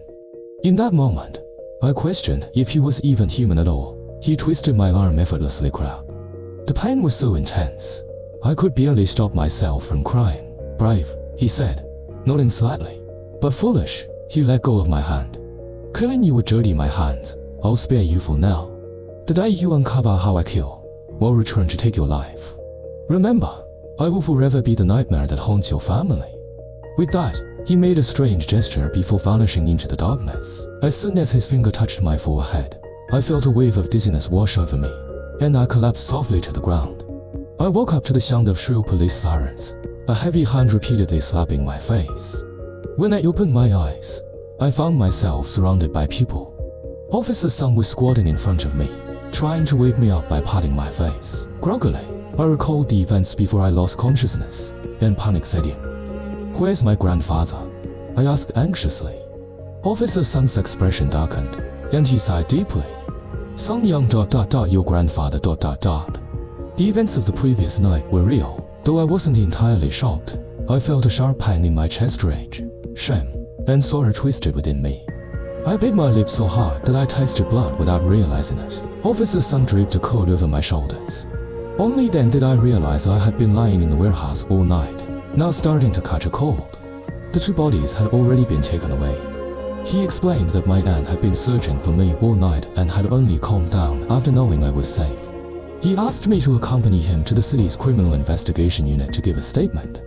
In that moment, I questioned if he was even human at all. He twisted my arm effortlessly. The pain was so intense, I could barely stop myself from crying. Brave, he said, nodding slightly. But foolish, he let go of my hand. Killing you would dirty my hands. I'll spare you for now. The day you uncover how I kill, will return to take your life. Remember, I will forever be the nightmare that haunts your family. With that, he made a strange gesture before vanishing into the darkness. As soon as his finger touched my forehead, I felt a wave of dizziness wash over me, and I collapsed softly to the ground. I woke up to the sound of shrill police sirens, a heavy hand repeatedly slapping my face. When I opened my eyes, I found myself surrounded by people. Officer Sung was squatting in front of me, trying to wake me up by patting my face. Groggily, I recalled the events before I lost consciousness, and panic set in. Where's my grandfather? I asked anxiously. Officer Sung's expression darkened, and he sighed deeply. Sung Young ... your grandfather ... The events of the previous night were real, though I wasn't entirely shocked. I felt a sharp pain in my chest, rage, shame, and sorrow twisted within me. I bit my lips so hard that I tasted blood without realizing it. Officer Sung draped a coat over my shoulders. Only then did I realize I had been lying in the warehouse all night, now starting to catch a cold. The two bodies had already been taken away. He explained that my aunt had been searching for me all night and had only calmed down after knowing I was safe. He asked me to accompany him to the city's criminal investigation unit to give a statement.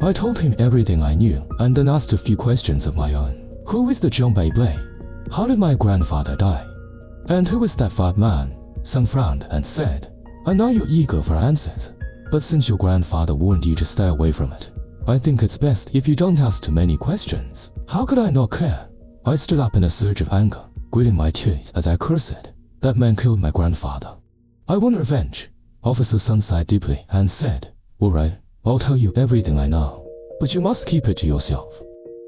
I told him everything I knew and then asked a few questions of my own. Who is the Zhong Beiblei? How did my grandfather die? And who was that fat man? Sung frowned and said, I know you're eager for answers, but since your grandfather warned you to stay away from it, I think it's best if you don't ask too many questions. How could I not care? I stood up in a surge of anger, gritting my teeth as I cursed. That man killed my grandfather. I want revenge. Officer Sung sighed deeply and said, all right, I'll tell you everything I know, but you must keep it to yourself.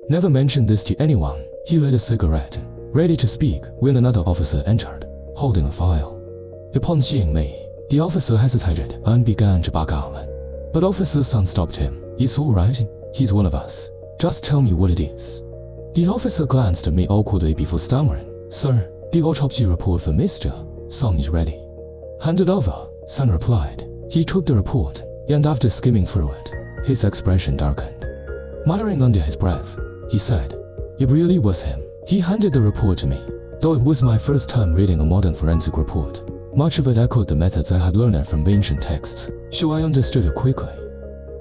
Never mention this to anyone. He lit a cigarette, ready to speak, when another officer entered, holding a file. Upon seeing me, the officer hesitated and began to back out. But Officer Sung stopped him. It's all right, he's one of us. Just tell me what it is. The officer glanced at me awkwardly before stammering. Sir, the autopsy report for Mr. Sung is ready. Hand it over, Sung replied. He took the report, and after skimming through it, his expression darkened. Muttering under his breath, he said, it really was him. He handed the report to me. Though it was my first time reading a modern forensic report, much of it echoed the methods I had learned from ancient texts, so I understood it quickly.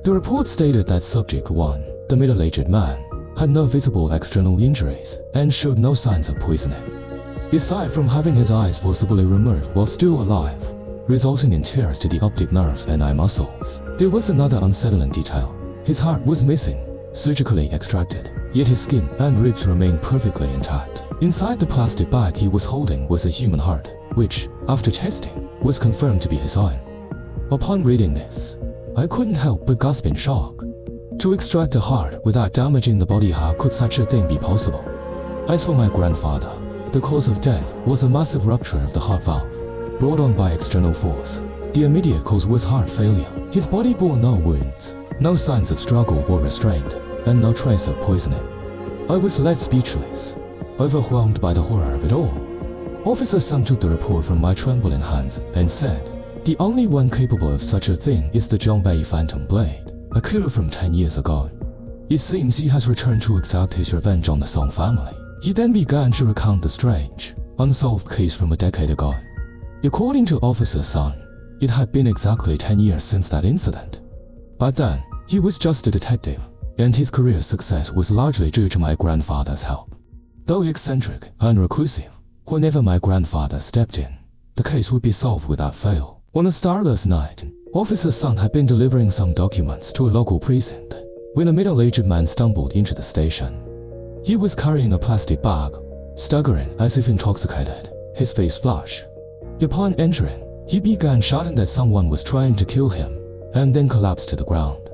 The report stated that Subject 1, the middle-aged man, had no visible external injuries and showed no signs of poisoning. Aside from having his eyes forcibly removed while still alive, resulting in tears to the optic nerves and eye muscles, there was another unsettling detail. His heart was missing, surgically extracted, yet his skin and ribs remained perfectly intact. Inside the plastic bag he was holding was a human heart, which, after testing, was confirmed to be his own. Upon reading this, I couldn't help but gasp in shock. To extract the heart without damaging the body, how could such a thing be possible? As for my grandfather, the cause of death was a massive rupture of the heart valve, brought on by external force. The immediate cause was heart failure. His body bore no wounds, no signs of struggle or restraint, and no trace of poisoning. I was left speechless, overwhelmed by the horror of it all. Officer Sun took the report from my trembling hands and said, "The only one capable of such a thing is the Zhongbei Phantom Blade, a killer from 10 years ago. It seems he has returned to exact his revenge on the Song family." He then began to recount the strange, unsolved case from a decade ago. According to Officer Sun, it had been exactly 10 years since that incident. But then, he was just a detective, and his career success was largely due to my grandfather's help. Though eccentric and reclusive, whenever my grandfather stepped in, the case would be solved without fail. On a starless night, Officer Sun had been delivering some documents to a local precinct when a middle-aged man stumbled into the station. He was carrying a plastic bag, staggering as if intoxicated, his face flushed. Upon entering, he began shouting that someone was trying to kill him, and then collapsed to the ground.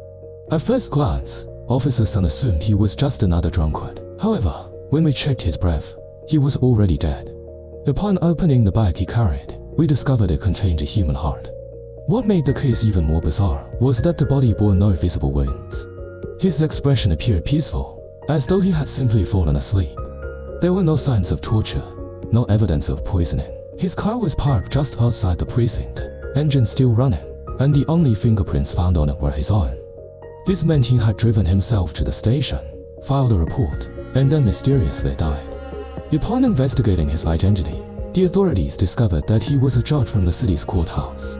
At first glance, Officer Sun assumed he was just another drunkard. However, when we checked his breath, he was already dead. Upon opening the bag he carried, we discovered it contained a human heart. What made the case even more bizarre was that the body bore no visible wounds. His expression appeared peaceful, as though he had simply fallen asleep. There were no signs of torture, no evidence of poisoning. His car was parked just outside the precinct, engine still running, and the only fingerprints found on it were his own. This meant he had driven himself to the station, filed a report, and then mysteriously died. Upon investigating his identity, the authorities discovered that he was a judge from the city's courthouse.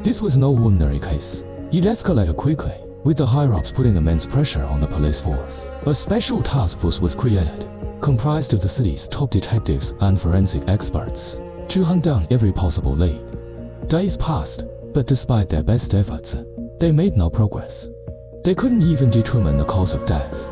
This was no ordinary case. It escalated quickly, with the higher-ups putting immense pressure on the police force. A special task force was created, comprised of the city's top detectives and forensic experts, to hunt down every possible lead. Days passed, but despite their best efforts, they made no progress. They couldn't even determine the cause of death.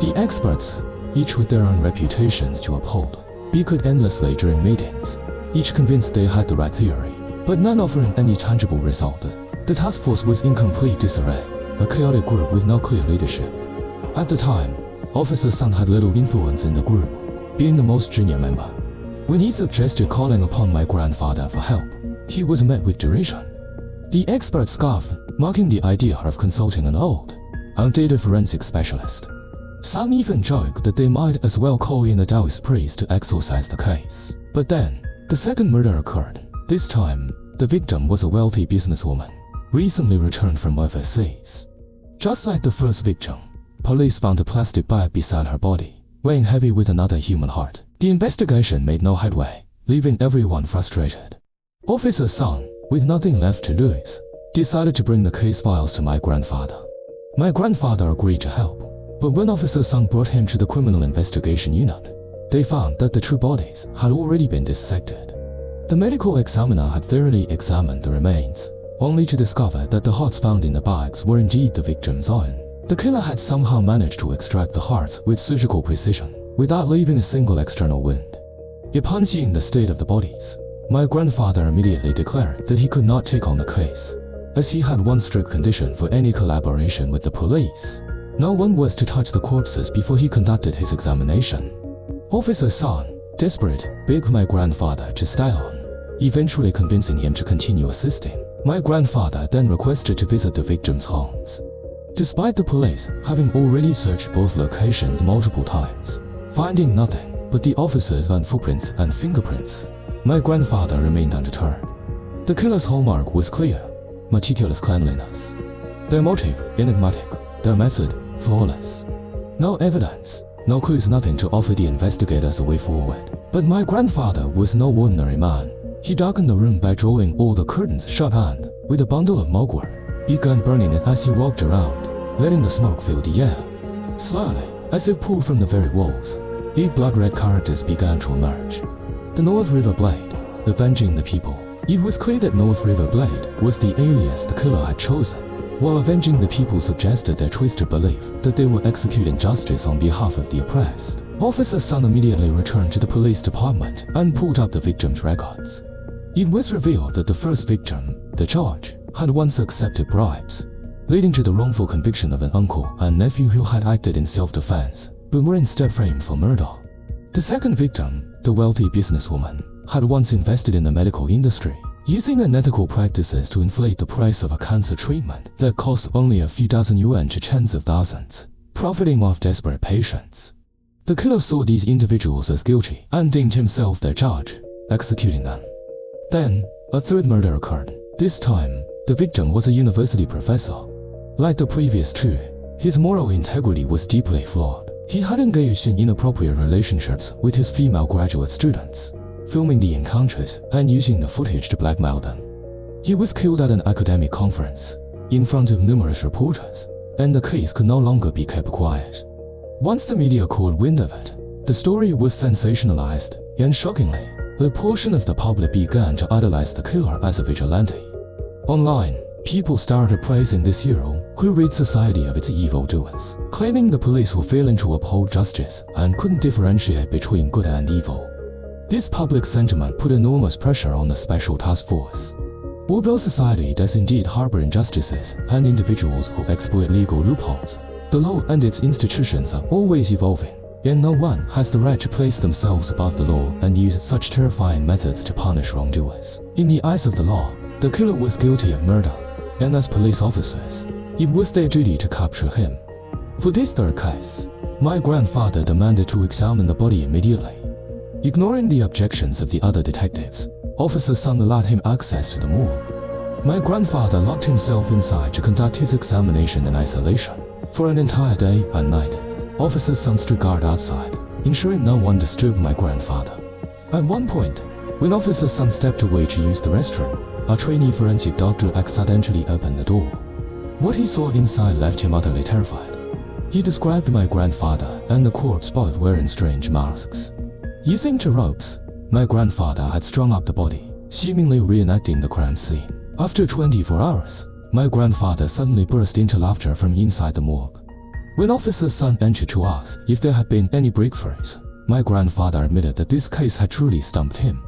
The experts, each with their own reputations to uphold, bickered endlessly during meetings, each convinced they had the right theory, but none offering any tangible result. The task force was in complete disarray, a chaotic group with no clear leadership. At the time, Officer Sun had little influence in the group, being the most junior member. When he suggested calling upon my grandfather for help, he was met with derision. The experts scoffed, mocking the idea of consulting an old, outdated forensic specialist. Some even joked that they might as well call in a Taoist priest to exorcise the case. But then, the second murder occurred. This time, the victim was a wealthy businesswoman, recently returned from overseas. Just like the first victim, police found a plastic bag beside her body, weighing heavy with another human heart. The investigation made no headway, leaving everyone frustrated. Officer Sun, with nothing left to lose, decided to bring the case files to my grandfather. My grandfather agreed to help, but when Officer Sun brought him to the Criminal Investigation Unit, they found that the two bodies had already been dissected. The medical examiner had thoroughly examined the remains, only to discover that the hearts found in the bags were indeed the victim's own. The killer had somehow managed to extract the hearts with surgical precision, without leaving a single external wound. Upon seeing the state of the bodies, my grandfather immediately declared that he could not take on the case, as he had one strict condition for any collaboration with the police. No one was to touch the corpses before he conducted his examination. Officer Sun, desperate, begged my grandfather to stay on, eventually convincing him to continue assisting. My grandfather then requested to visit the victims' homes. Despite the police having already searched both locations multiple times, finding nothing but the officers' own footprints and fingerprints, my grandfather remained undeterred. The killer's hallmark was clear: meticulous cleanliness. Their motive, enigmatic. Their method, flawless. No evidence, no clues, nothing to offer the investigators a way forward. But my grandfather was no ordinary man. He darkened the room by drawing all the curtains shut and, with a bundle of mogwai, began burning it as he walked around, letting the smoke fill the air. Slowly, as if pulled from the very walls, 8 blood-red characters began to emerge. The North River Blade, avenging the people. It was clear that North River Blade was the alias the killer had chosen, while avenging the people suggested their twisted belief that they were executing justice on behalf of the oppressed. Officer Sun immediately returned to the police department and pulled up the victim's records. It was revealed that the first victim, the judge, had once accepted bribes. leading to the wrongful conviction of an uncle and nephew who had acted in self-defense, but were instead framed for murder. The second victim, the wealthy businesswoman, had once invested in the medical industry, using unethical practices to inflate the price of a cancer treatment that cost only a few dozen yuan to tens of thousands, profiting off desperate patients. The killer saw these individuals as guilty and deemed himself their judge, executing them. Then, a third murder occurred. This time, the victim was a university professor. Like the previous two, his moral integrity was deeply flawed. He had engaged in inappropriate relationships with his female graduate students, filming the encounters and using the footage to blackmail them. He was killed at an academic conference, in front of numerous reporters, and the case could no longer be kept quiet. Once the media caught wind of it, the story was sensationalized, and shockingly, a portion of the public began to idolize the killer as a vigilante. Online, people started praising this hero who rid society of its evildoers, claiming the police were failing to uphold justice and couldn't differentiate between good and evil. This public sentiment put enormous pressure on the Special Task Force. Although society does indeed harbor injustices and individuals who exploit legal loopholes, the law and its institutions are always evolving, and no one has the right to place themselves above the law and use such terrifying methods to punish wrongdoers. In the eyes of the law, the killer was guilty of murder, and as police officers, it was their duty to capture him. For this third case, my grandfather demanded to examine the body immediately. Ignoring the objections of the other detectives, Officer Sun allowed him access to the morgue. My grandfather locked himself inside to conduct his examination in isolation. For an entire day and night, Officer Sun stood guard outside, ensuring no one disturbed my grandfather. At one point, when Officer Sun stepped away to use the restroom, a trainee forensic doctor accidentally opened the door. What he saw inside left him utterly terrified. He described my grandfather and the corpse both wearing strange masks. Using two ropes, my grandfather had strung up the body, seemingly reenacting the crime scene. After 24 hours, my grandfather suddenly burst into laughter from inside the morgue. When Officer Sun entered to ask if there had been any breakthroughs, my grandfather admitted that this case had truly stumped him.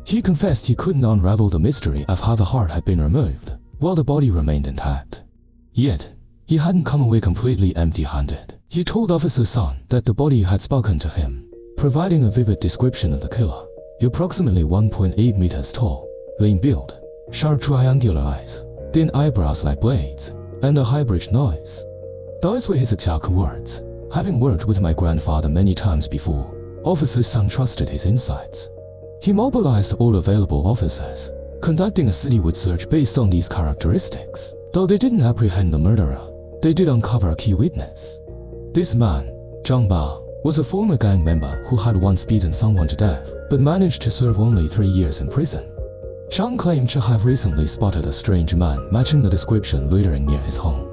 He confessed he couldn't unravel the mystery of how the heart had been removed, while the body remained intact. Yet, he hadn't come away completely empty-handed. He told Officer Sun that the body had spoken to him, providing a vivid description of the killer, approximately 1.8 meters tall, lean build, sharp triangular eyes, thin eyebrows like blades, and a high-pitched noise. Those were his exact words. Having worked with my grandfather many times before, Officer Sun trusted his insights. He mobilized all available officers, conducting a citywide search based on these characteristics. Though they didn't apprehend the murderer, they did uncover a key witness. This man, Zhang Bao, was a former gang member who had once beaten someone to death, but managed to serve only 3 years in prison. Zhang claimed to have recently spotted a strange man matching the description loitering near his home.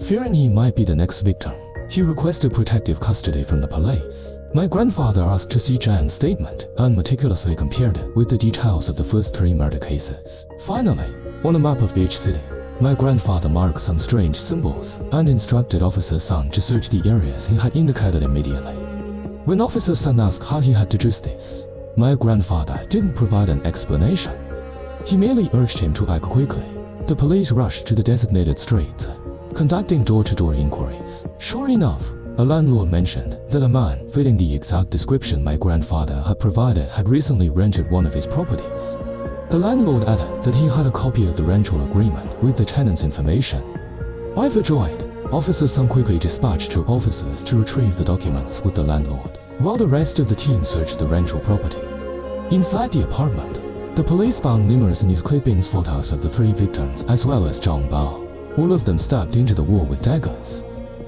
Fearing he might be the next victim, he requested protective custody from the police. My grandfather asked to see Zhang's statement and meticulously compared it with the details of the first 3 murder cases. Finally, on a map of each city, my grandfather marked some strange symbols and instructed Officer Sun to search the areas he had indicated immediately. When Officer Sun asked how he had deduced this, my grandfather didn't provide an explanation. He merely urged him to act quickly. The police rushed to the designated street, conducting door-to-door inquiries. Sure enough, a landlord mentioned that a man fitting the exact description my grandfather had provided had recently rented one of his properties. The landlord added that he had a copy of the rental agreement with the tenant's information. Overjoyed, Officer Sun quickly dispatched 2 officers to retrieve the documents with the landlord, while the rest of the team searched the rental property. Inside the apartment, the police found numerous news clippings, photos of the 3 victims as well as Zhang Bao, all of them stabbed into the wall with daggers.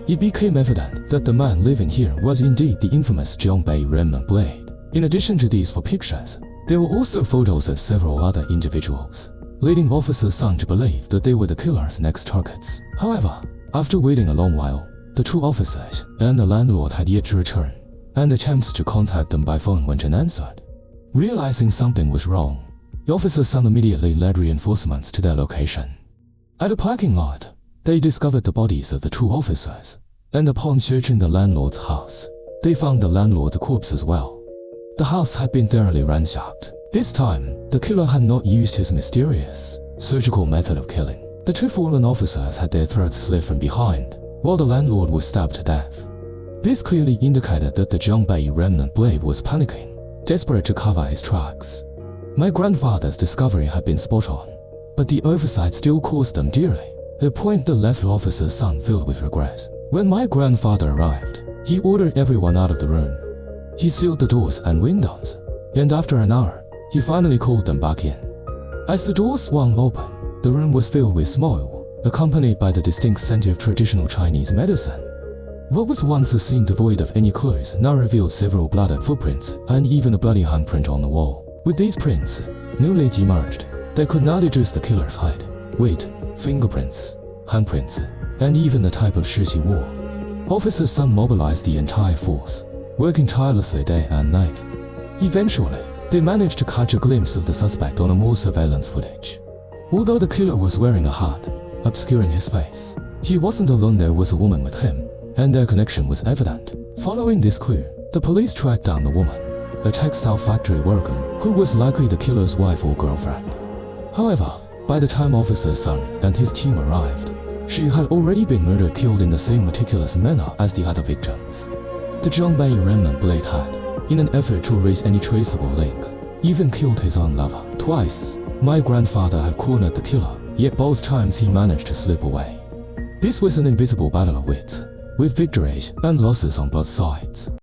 It became evident that the man living here was indeed the infamous Zhongbei Remnant Blade. In addition to these 4 pictures, there were also photos of several other individuals, leading Officer Sun to believe that they were the killer's next targets. However, after waiting a long while, the 2 officers and the landlord had yet to return, and attempts to contact them by phone went unanswered. Realizing something was wrong, Officer Sun immediately led reinforcements to their location. At a parking lot, they discovered the bodies of the 2 officers, and upon searching the landlord's house, they found the landlord's corpse as well. The house had been thoroughly ransacked. This time, the killer had not used his mysterious, surgical method of killing. The two fallen officers had their throats slit from behind, while the landlord was stabbed to death. This clearly indicated that the Jiangbei remnant blade was panicking, desperate to cover his tracks. My grandfather's discovery had been spot on, but the oversight still cost them dearly, a point that left the officer's son filled with regret. When my grandfather arrived, he ordered everyone out of the room. He sealed the doors and windows, and after an hour, he finally called them back in. As the doors swung open, the room was filled with smoke, accompanied by the distinct scent of traditional Chinese medicine. What was once a scene devoid of any clues now revealed several blooded footprints and even a bloody handprint on the wall. With these prints, knowledge emerged that could now deduce the killer's height, weight, fingerprints, handprints, and even the type of shoes he wore. Officer Sun mobilized the entire force, working tirelessly day and night. Eventually, they managed to catch a glimpse of the suspect on a more surveillance footage. Although the killer was wearing a hat, obscuring his face, he wasn't alone. There was a woman with him, and their connection was evident. Following this clue, the police tracked down the woman, a textile factory worker who was likely the killer's wife or girlfriend. However, by the time Officer Sun and his team arrived, she had already been killed in the same meticulous manner as the other victims. The Jiangbei remnant blade had, in an effort to erase any traceable link, even killed his own lover. Twice, my grandfather had cornered the killer, yet both times he managed to slip away. This was an invisible battle of wits, with victories and losses on both sides.